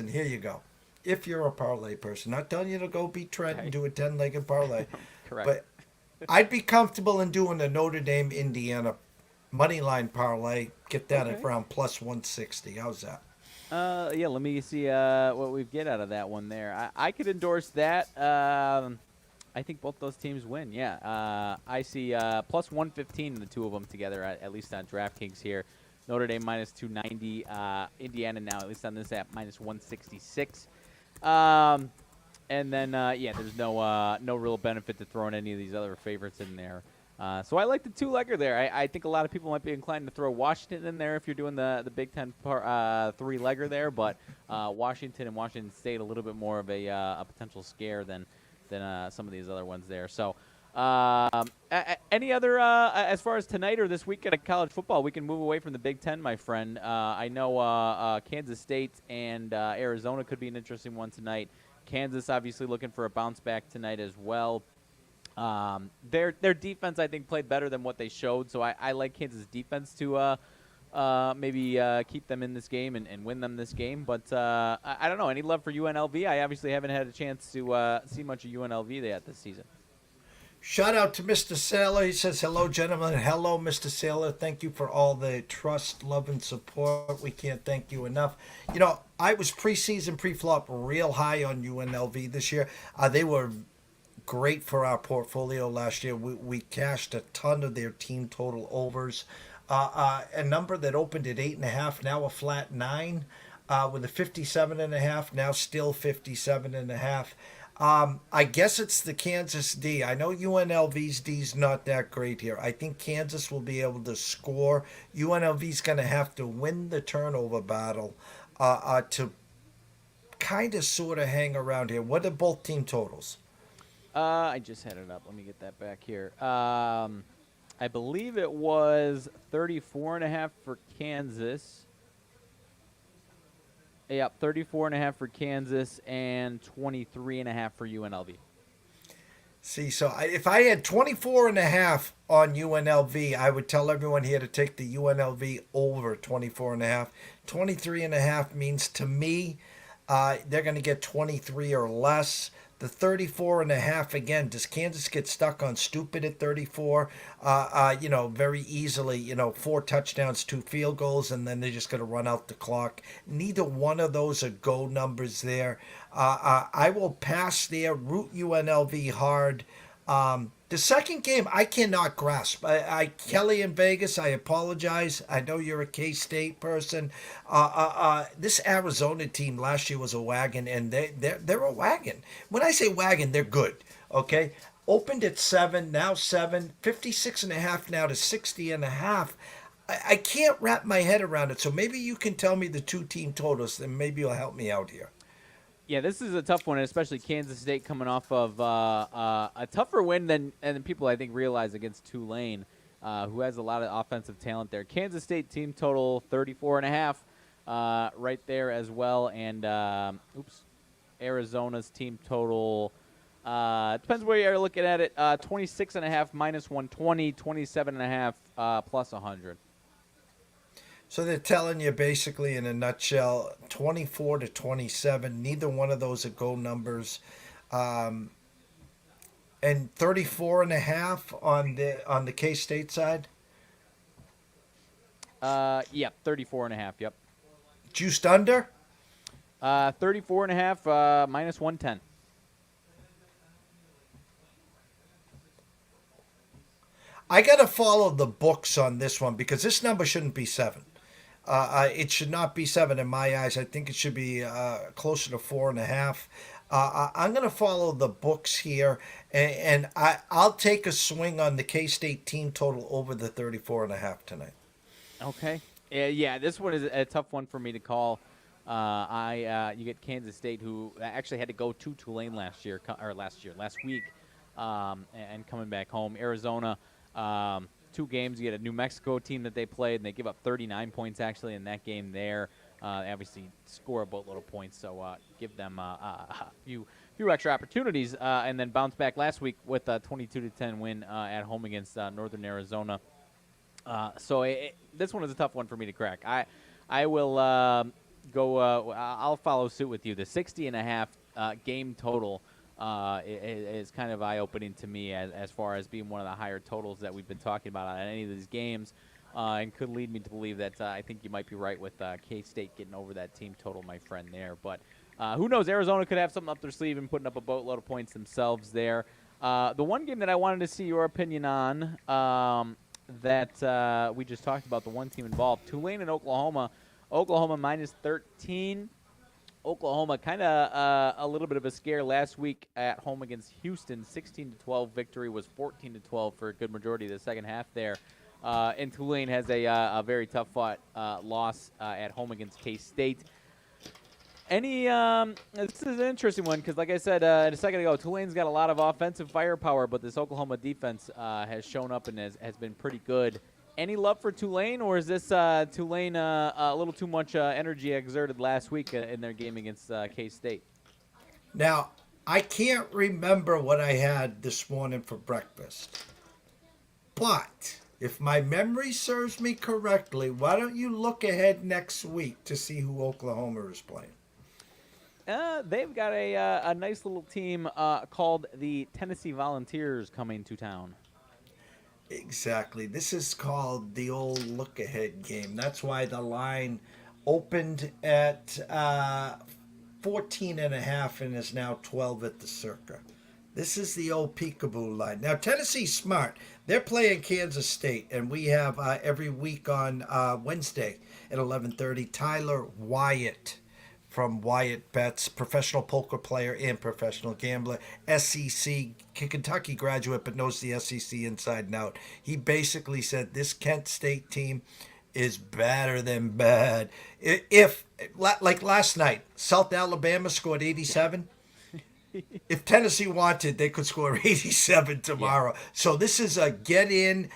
here you go. If you're a parlay person, not telling you to go beat Trent and do a 10-legged parlay. Correct. But I'd be comfortable in doing a Notre Dame Indiana money line parlay. Get that at around plus 160. How's that? Let me see what we get out of that one there. I could endorse that. I think both those teams win. Yeah. I see plus 115 the two of them together, at least on DraftKings here. Notre Dame minus 290. Indiana now, at least on this app, minus 166. And then, there's no real benefit to throwing any of these other favorites in there. So I like the 2-legger there. I think a lot of people might be inclined to throw Washington in there if you're doing the Big Ten 3-legger there. But Washington and Washington State a little bit more of a potential scare than some of these other ones there. So any other as far as tonight or this weekend of college football, we can move away from the Big Ten, my friend. I know Kansas State and Arizona could be an interesting one tonight. Kansas obviously looking for a bounce back tonight as well. Their defense, I think, played better than what they showed, so I like Kansas' defense to maybe keep them in this game and win them this game. But I don't know. Any love for UNLV? I obviously haven't had a chance to see much of UNLV yet this season. Shout out to Mr. Saylor. He says, hello, gentlemen. Hello, Mr. Saylor. Thank you for all the trust, love, and support. We can't thank you enough. I was preseason, pre-flop real high on UNLV this year. They were great for our portfolio last year. We cashed a ton of their team total overs. A number that opened at 8.5, now a flat 9, with a 57.5, now still 57.5. I guess it's the Kansas D. I know UNLV's D's not that great here. I think Kansas will be able to score. UNLV's going to have to win the turnover battle to kind of sort of hang around here. What are both team totals? I just had it up. Let me get that back here. I believe it was 34.5 for Kansas. Yep, 34.5 for Kansas and 23.5 for UNLV. See, so if I had 24.5 on UNLV, I would tell everyone here to take the UNLV over 24.5. 23.5 means to me they're going to get 23 or less. The 34.5, again, does Kansas get stuck on stupid at 34? Very easily, 4 touchdowns, 2 field goals, and then they're just going to run out the clock. Neither one of those are go numbers there. I will pass there, root UNLV hard. The second game, I cannot grasp. Kelly in Vegas, I apologize. I know you're a K-State person. This Arizona team last year was a wagon, and they're a wagon. When I say wagon, they're good, okay? Opened at 7, now 7, 56.5 now to 60.5. I can't wrap my head around it. So maybe you can tell me the two team totals, and maybe you'll help me out here. Yeah, this is a tough one, especially Kansas State coming off of a tougher win than people I think realize against Tulane, who has a lot of offensive talent there. Kansas State team total 34.5, right there as well, and Arizona's team total. Depends where you're looking at it. 26.5 minus 120, 27.5 plus 100. So they're telling you basically in a nutshell 24 to 27. Neither one of those are go numbers. And 34 and a half on the K-State side. Yep, 34.5. Yep. Juiced under? 34.5 minus 110. I got to follow the books on this one because this number shouldn't be 7. It should not be 7 in my eyes. I think it should be closer to 4.5. I'm going to follow the books here, and I'll take a swing on the K-State team total over the 34.5 tonight. Okay. Yeah, this one is a tough one for me to call. You get Kansas State, who actually had to go to Tulane last week, and coming back home. Arizona, 2 games. You get a New Mexico team that they played, and they give up 39 points actually in that game there. Obviously, score a boatload of points, so give them a few extra opportunities, and then bounce back last week with a 22-10 win at home against Northern Arizona. This one is a tough one for me to crack. I will I'll follow suit with you. The 60.5 game total is kind of eye-opening to me as far as being one of the higher totals that we've been talking about on any of these games, and could lead me to believe that I think you might be right with K-State getting over that team total, my friend there. But who knows? Arizona could have something up their sleeve and putting up a boatload of points themselves there. The one game that I wanted to see your opinion on that we just talked about, the one team involved, Tulane and Oklahoma. Oklahoma minus 13. Oklahoma kind of a little bit of a scare last week at home against Houston. 16-12 victory, was 14-12 for a good majority of the second half there. And Tulane has a very tough fought loss at home against K-State. This is an interesting one because, like I said a second ago, Tulane's got a lot of offensive firepower, but this Oklahoma defense has shown up and has been pretty good. Any love for Tulane, or is this Tulane a little too much energy exerted last week in their game against K-State? Now, I can't remember what I had this morning for breakfast, but if my memory serves me correctly, why don't you look ahead next week to see who Oklahoma is playing? They've got a nice little team called the Tennessee Volunteers coming to town. Exactly. This is called the old look-ahead game. That's why the line opened at 14.5 and is now 12 at the circa. This is the old peekaboo line. Now, Tennessee's smart. They're playing Kansas State, and we have every week on Wednesday at 11:30, Tyler Wyatt from Wyatt Bets, professional poker player and professional gambler, SEC, Kentucky graduate, but knows the SEC inside and out. He basically said this Kent State team is better than bad. If, like last night, South Alabama scored 87. If Tennessee wanted, they could score 87 tomorrow. Yeah. So this is a get in,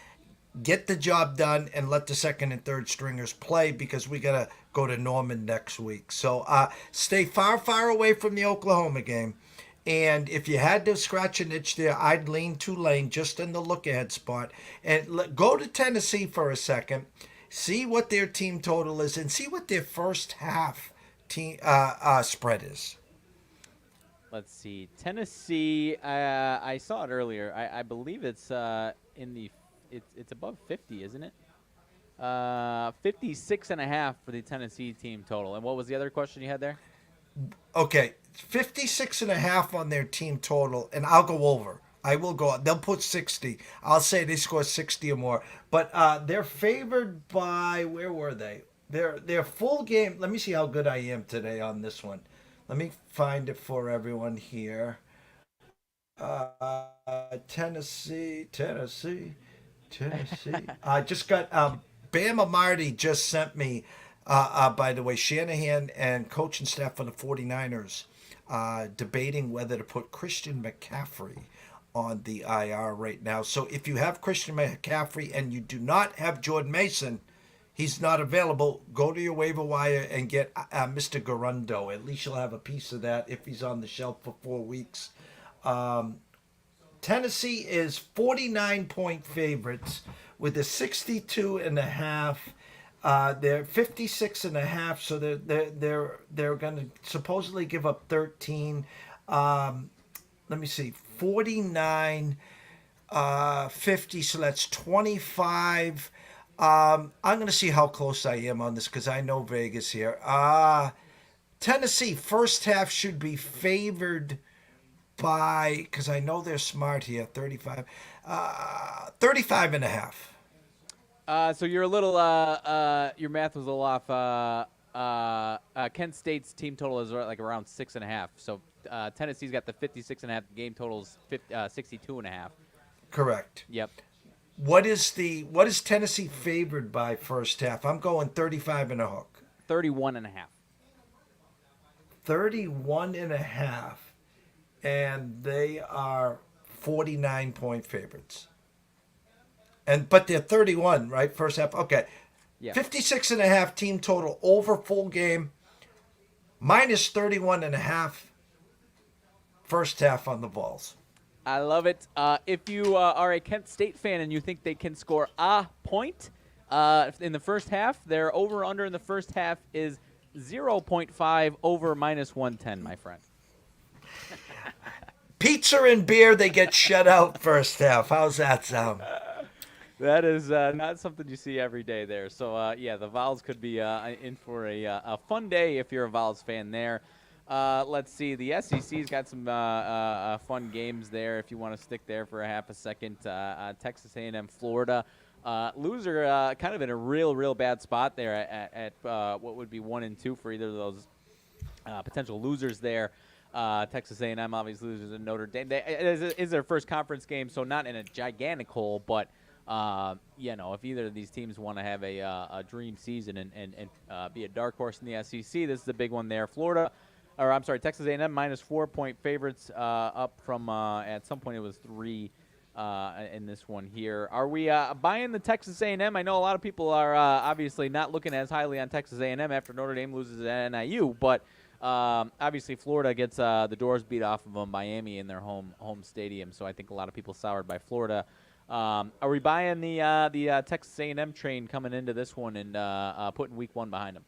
get the job done, and let the second and third stringers play because we got to go to Norman next week. So stay far, far away from the Oklahoma game. And if you had to scratch an itch there, I'd lean Tulane just in the look-ahead spot. And go to Tennessee for a second, see what their team total is, and see what their first half team spread is. Let's see. Tennessee, I saw it earlier. I believe it's it's above 50, isn't it? 56.5 for the Tennessee team total. And what was the other question you had there? Okay, 56.5 on their team total, and I'll go over. I will go. They'll put 60. I'll say they score 60 or more. But they're favored by, where were they? Their full game. Let me see how good I am today on this one. Let me find it for everyone here. Tennessee. I just got Bama Marty just sent me, by the way, Shanahan and coaching staff for the 49ers debating whether to put Christian McCaffrey on the IR right now. So if you have Christian McCaffrey and you do not have Jordan Mason, he's not available, go to your waiver wire and get Mr. Garundo. At least you'll have a piece of that if he's on the shelf for 4 weeks. Tennessee is 49-point favorites with a 62.5. They're 56.5, so they're going to supposedly give up 13. Let me see, 49, 50, so that's 25. I'm going to see how close I am on this because I know Vegas here. Tennessee, first half should be favored by, because I know they're smart here, 35 and a half. So you're a little, your math was a little off. Kent State's team total is like around 6.5. So Tennessee's got the 56.5. Game total's 62.5. Correct. Yep. What is Tennessee favored by first half? I'm going 35 and a hook. 31.5. 31 and a half. And they are 49-point favorites. But they're 31, right? First half. Okay. Yeah. 56 and a half team total over full game. Minus 31 and a half first half on the Vols. I love it. If you are a Kent State fan and you think they can score a point in the first half, their over-under in the first half is 0.5 over minus 110, my friend. Pizza and beer, they get shut out first half. How's that sound? That is not something you see every day there. So, yeah, the Vols could be in for a fun day if you're a Vols fan there. Let's see. The SEC's got some fun games there if you want to stick there for a half a second. Texas A&M, Florida. Loser kind of in a real bad spot there at what would be 1 and 2 for either of those potential losers there. Texas A&M obviously loses in Notre Dame. It is their first conference game, so not in a gigantic hole, but if either of these teams want to have a dream season and be a dark horse in the SEC, this is the big one there. Texas A&M minus 4-point favorites up from at some point it was 3 in this one here. Are we buying the Texas A&M? I know a lot of people are obviously not looking as highly on Texas A&M after Notre Dame loses at NIU, but obviously Florida gets the doors beat off of them, Miami in their home stadium, so I think a lot of people soured by Florida. Are we buying the Texas A&M train coming into this one and putting week 1 behind them?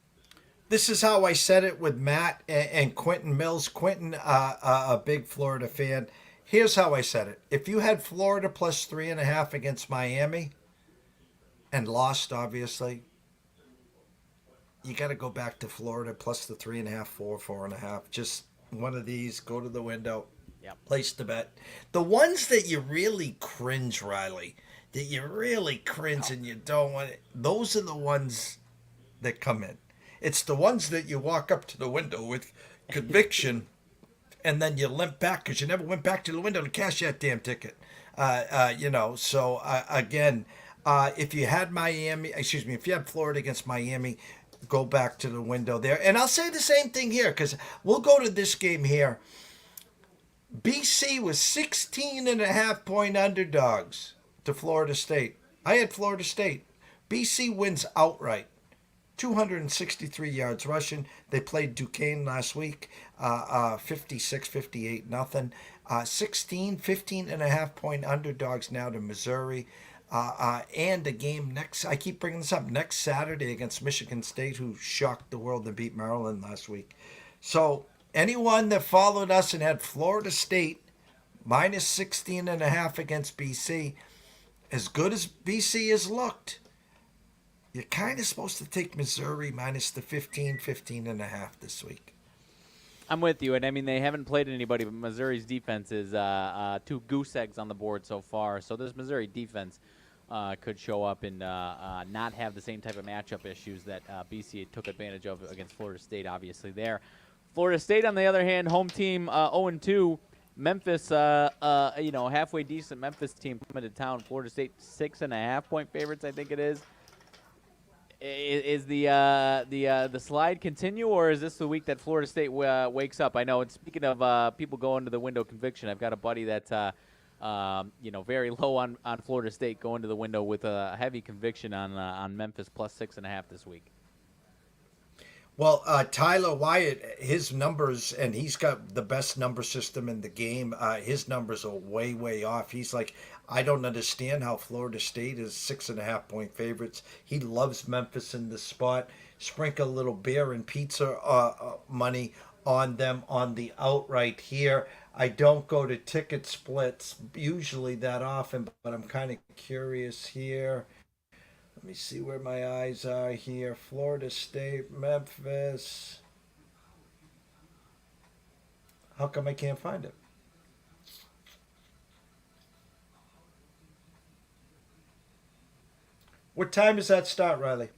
This is how I said it with Matt and Quentin Mills. Quentin, a big Florida fan. Here's how I said it. If you had Florida plus 3.5 against Miami and lost, obviously, you got to go back to Florida plus the 3.5, 4.5. Just one of these, go to the window, place the bet. The ones that you really cringe, Riley, that you really cringe and you don't want it, those are the ones that come in. It's the ones that you walk up to the window with conviction and then you limp back because you never went back to the window to cash that damn ticket. So again, if you had if you had Florida against Miami, go back to the window there. And I'll say the same thing here because we'll go to this game here. BC was 16.5-point underdogs to Florida State. I had Florida State. BC wins outright. 263 yards rushing. They played Duquesne last week, 56-58, nothing. 15.5-point underdogs now to Missouri. And a game I keep bringing this up, next Saturday against Michigan State, who shocked the world and beat Maryland last week. So anyone that followed us and had Florida State minus 16.5 against BC, as good as BC has looked, you're kind of supposed to take Missouri minus the 15.5 this week. I'm with you, and I mean they haven't played anybody, but Missouri's defense is 2 goose eggs on the board so far. So this Missouri defense could show up and not have the same type of matchup issues that BC took advantage of against Florida State, obviously there. Florida State, on the other hand, home team 0-2. Memphis, halfway decent Memphis team coming to town. Florida State 6.5-point favorites, I think it is. Is the slide continue, or is this the week that Florida State wakes up? I know. And speaking of people going to the window conviction, I've got a buddy that's very low on Florida State going to the window with a heavy conviction on Memphis plus 6.5 this week. Well, Tyler Wyatt, his numbers, and he's got the best number system in the game. His numbers are way, way off. He's like, I don't understand how Florida State is 6.5-point favorites. He loves Memphis in this spot. Sprinkle a little beer and pizza money on them on the outright here. I don't go to ticket splits usually that often, but I'm kind of curious here. Let me see where my eyes are here. Florida State, Memphis. How come I can't find it? What time does that start, Riley?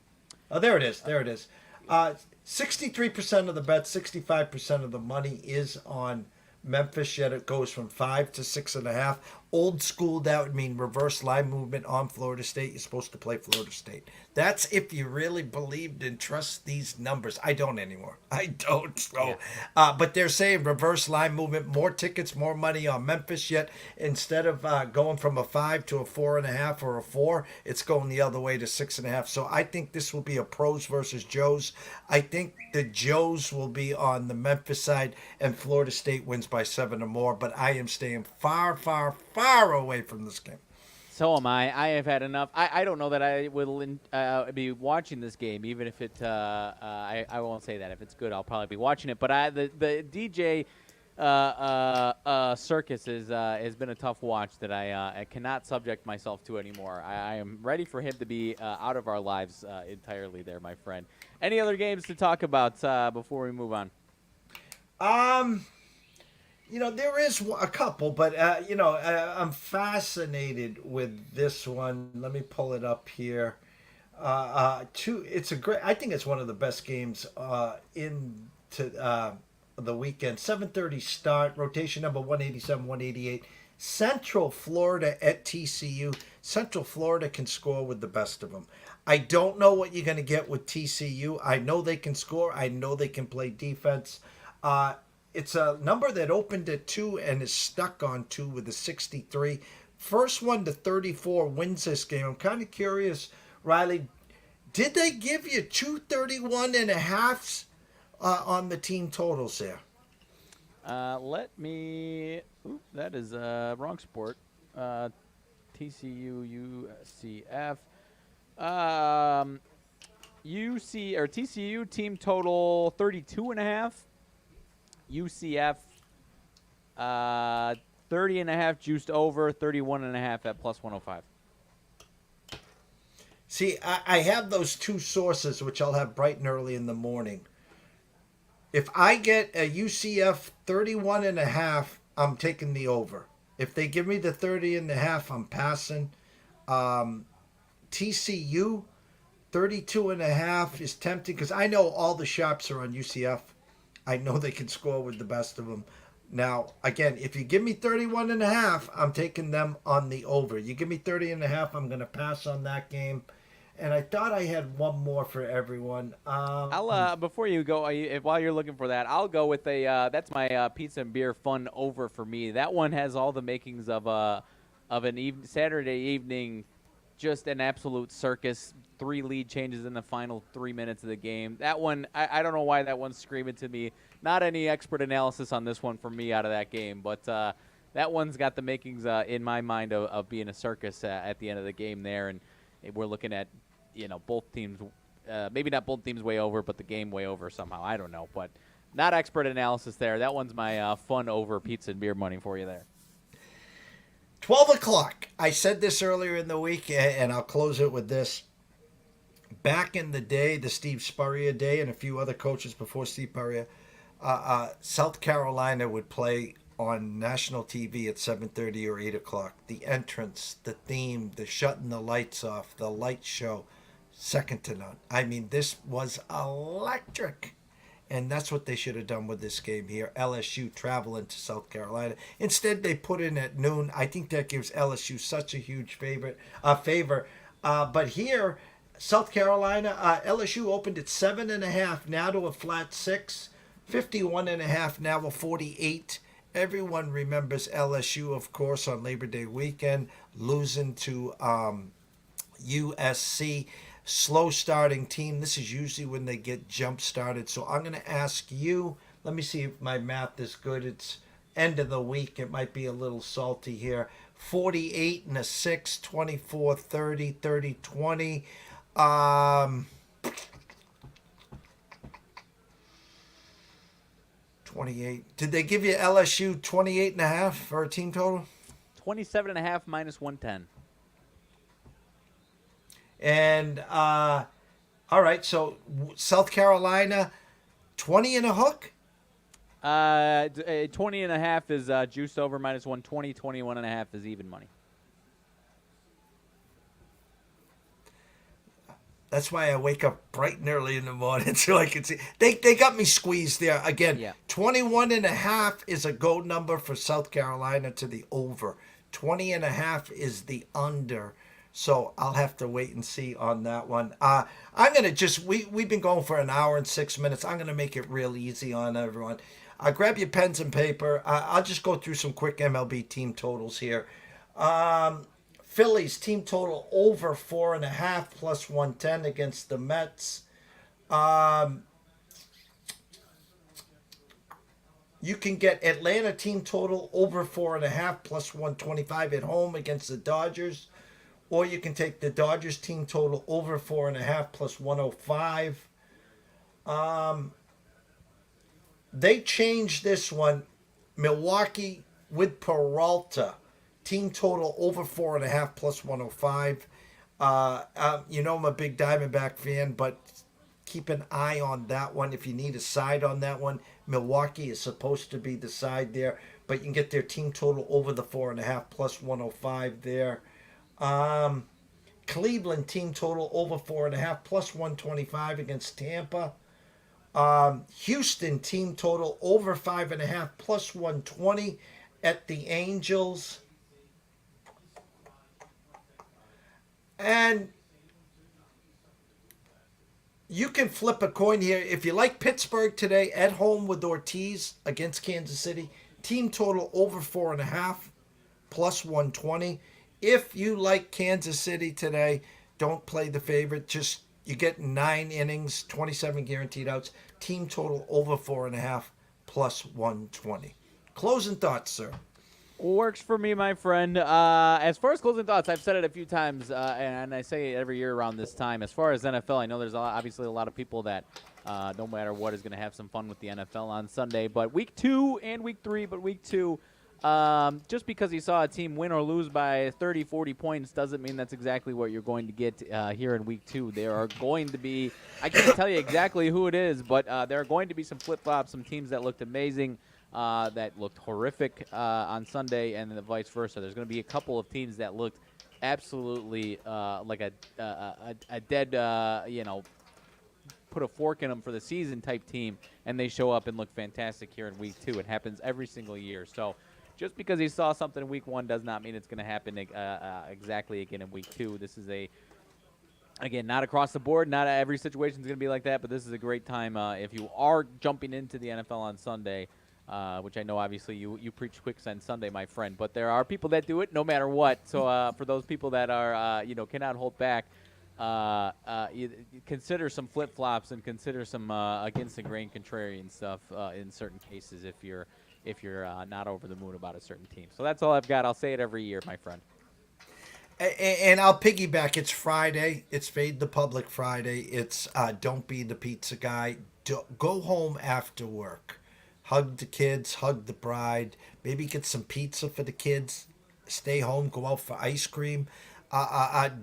Oh, there it is. There it is. 63% of the bets, 65% of the money is on Memphis, yet it goes from 5 to 6.5. Old school, that would mean reverse line movement on Florida State. You're supposed to play Florida State. That's if you really believed and trust these numbers. I don't anymore. I don't. So, but they're saying reverse line movement, more tickets, more money on Memphis. Yet instead of going from a 5 to a 4.5 or a 4, it's going the other way to 6.5. So I think this will be a pros versus Joes. I think the Joes will be on the Memphis side, and Florida State wins by 7 or more. But I am staying far, far, far away from this game. So am I. I have had enough. I don't know that I will be watching this game, even if it. I won't say that. If it's good, I'll probably be watching it. But the DJ circus has been a tough watch that I cannot subject myself to anymore. I am ready for him to be out of our lives entirely there, my friend. Any other games to talk about before we move on? There is a couple, but, I'm fascinated with this one. Let me pull it up here. It's a great, I think it's one of the best games into the weekend. 7:30 start, rotation number 187, 188. Central Florida at TCU. Central Florida can score with the best of them. I don't know what you're going to get with TCU. I know they can score. I know they can play defense. It's a number that opened at 2 and is stuck on 2 with a 63. First one to 34 wins this game. I'm kind of curious, Riley, did they give you 231.5 on the team totals there? That is wrong sport. TCU, UCF. TCU team total 32.5. UCF 30.5 juiced over, 31.5 at plus 105. See, I have those two sources, which I'll have bright and early in the morning. If I get a UCF 31.5, I'm taking the over. If they give me the 30.5, I'm passing. TCU 32.5 is tempting because I know all the sharps are on UCF. I know they can score with the best of them. Now, again, if you give me 31.5, I'm taking them on the over. You give me 30.5, I'm going to pass on that game. And I thought I had one more for everyone. I'll before you go, while you're looking for that, I'll go with that's my pizza and beer fun over for me. That one has all the makings of an Saturday evening, just an absolute circus. 3 lead changes in the final 3 minutes of the game. That one, I don't know why that one's screaming to me. Not any expert analysis on this one for me out of that game, but that one's got the makings in my mind of being a circus at the end of the game there. And we're looking at, both teams, maybe not both teams way over, but the game way over somehow. I don't know, but not expert analysis there. That one's my fun over pizza and beer money for you there. 12 o'clock. I said this earlier in the week, and I'll close it with this. Back in the day, the Steve Spurrier day, and a few other coaches before Steve Spurrier, South Carolina would play on national TV at 7:30 or 8 o'clock. The entrance, the theme, the shutting the lights off, the light show, second to none. I mean, this was electric. And that's what they should have done with this game here. LSU traveling to South Carolina. Instead, they put in at noon. I think that gives LSU such a huge favor. But here, South Carolina, LSU opened at 7.5, now to a flat 6. 51.5, now a 48. Everyone remembers LSU, of course, on Labor Day weekend, losing to USC. Slow starting team. This is usually when they get jump started. So I'm going to ask you, let me see if my math is good. It's end of the week. It might be a little salty here. 48 and a 6, 24, 30, 30, 20. 28. Did they give you LSU 28.5 for a team total? 27.5 minus 110. And all right, so South Carolina, 20 and a hook. 20.5 is juiced over minus 120. 21.5 is even money. That's why I wake up bright and early in the morning so I can see. They got me squeezed there. Again, Yeah. 21.5 is a go number for South Carolina to the over. 20.5 is the under. So I'll have to wait and see on that one. I'm going to just, we've been going for an hour and 6 minutes. I'm going to make it real easy on everyone. Grab your pens and paper. I'll just go through some quick MLB team totals here. Phillies team total over 4.5 plus 110 against the Mets. You can get Atlanta team total over 4.5 plus 125 at home against the Dodgers. Or you can take the Dodgers team total over 4.5 plus 105. They changed this one. Milwaukee with Peralta. Team total over 4.5 plus 105. You know I'm a big Diamondback fan, but keep an eye on that one. If you need a side on that one, Milwaukee is supposed to be the side there, but you can get their team total over the 4.5 plus 105 there. Cleveland team total over 4.5 plus 125 against Tampa. Houston team total over 5.5 plus 120 at the Angels. And you can flip a coin here. If you like Pittsburgh today at home with Ortiz against Kansas City, team total over 4.5 plus 120. If you like Kansas City today, don't play the favorite. Just you get 9 innings, 27 guaranteed outs. Team total over 4.5 plus 120. Closing thoughts, sir. Works for me, my friend. As far as closing thoughts, I've said it a few times, and I say it every year around this time. As far as NFL, I know there's obviously a lot of people that no matter what is going to have some fun with the NFL on Sunday. But week 2 and week 3, but week 2, just because you saw a team win or lose by 30, 40 points doesn't mean that's exactly what you're going to get here in week 2. There are going to be, I can't tell you exactly who it is, but there are going to be some flip-flops, some teams that looked amazing, that looked horrific on Sunday, and then the vice versa. There's going to be a couple of teams that looked absolutely like a dead, put a fork in them for the season type team, and they show up and look fantastic here in week 2. It happens every single year. So just because you saw something in week 1 does not mean it's going to happen exactly again in week 2. This is again, not across the board. Not every situation is going to be like that, but this is a great time if you are jumping into the NFL on Sunday, which I know obviously you preach quicksand Sunday, my friend, but there are people that do it no matter what. So for those people that are cannot hold back, you consider some flip-flops and consider some against the grain contrarian stuff in certain cases if you're not over the moon about a certain team. So that's all I've got. I'll say it every year, my friend. And I'll piggyback. It's Friday. It's Fade the Public Friday. It's don't be the pizza guy. Go home after work. Hug the kids. Hug the bride. Maybe get some pizza for the kids. Stay home. Go out for ice cream.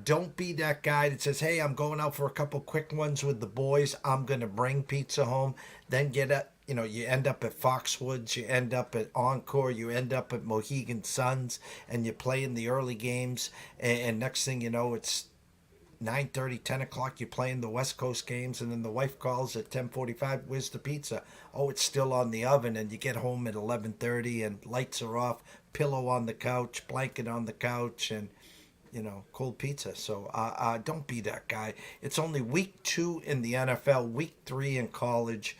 Don't be that guy that says, hey, I'm going out for a couple quick ones with the boys. I'm going to bring pizza home. Then you end up at Foxwoods, you end up at Encore, you end up at Mohegan Suns, and you play in the early games. And next thing you know, it's 9:30, 10 o'clock, you're playing the West Coast games, and then the wife calls at 10:45, where's the pizza? Oh, it's still on the oven, and you get home at 11:30, and lights are off, pillow on the couch, blanket on the couch, and cold pizza. So don't be that guy. It's only week 2 in the NFL, week 3 in college.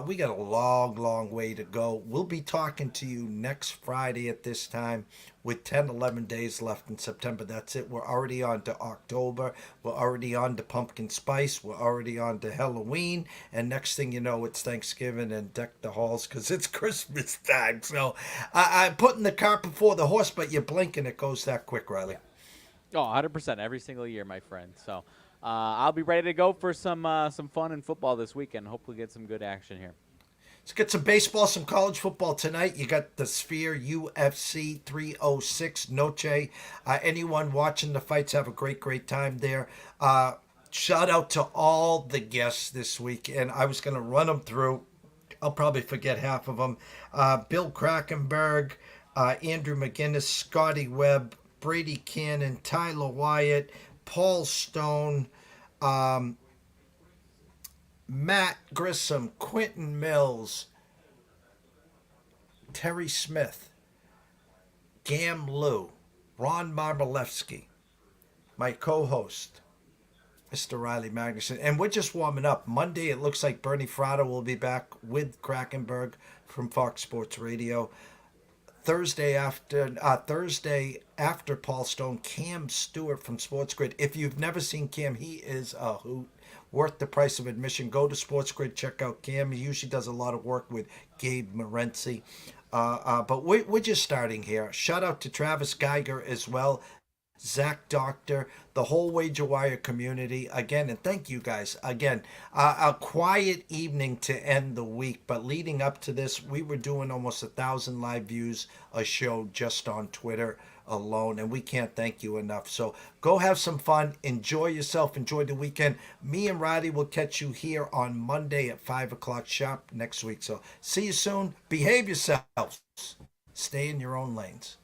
We got a long, long way to go. We'll be talking to you next Friday at this time with 10, 11 days left in September. That's it. We're already on to October. We're already on to pumpkin spice. We're already on to Halloween. And next thing you know, it's Thanksgiving and deck the halls because it's Christmas time. So I'm putting the cart before the horse, but you blink and it goes that quick, Riley. Oh, 100% every single year, my friend. So I'll be ready to go for some fun in football this weekend. Hopefully get some good action here. Let's get some baseball, some college football tonight. You got the Sphere UFC 306 Noche. Anyone watching the fights, have a great, great time there. Shout out to all the guests this week, and I was going to run them through. I'll probably forget half of them. Bill Krakenberg, Andrew McGinnis, Scotty Webb, Brady Kannon, Tyler Wyatt, Paul Stone, Matt Grissom, Quentin Mills, Terry Smith, Gam Liu, Ron Marmalewski, my co-host, Mr. Riley Magnuson. And we're just warming up. Monday, it looks like Bernie Frado will be back with Krakenberg from Fox Sports Radio. Thursday after Paul Stone, Cam Stewart from Sports Grid. If you've never seen Cam, he is a hoot. Worth the price of admission. Go to Sports Grid, check out Cam. He usually does a lot of work with Gabe Morency. But we're just starting here. Shout out to Travis Geiger as well. Zach Doctor, the whole Wager Wire community again, and thank you guys again. A quiet evening to end the week, but leading up to this, we were doing almost 1,000 live views a show just on Twitter alone, and we can't thank you enough. So go have some fun, enjoy yourself, enjoy the weekend. Me and Roddy will catch you here on Monday at 5 o'clock sharp next week. So see you soon. Behave yourselves. Stay in your own lanes.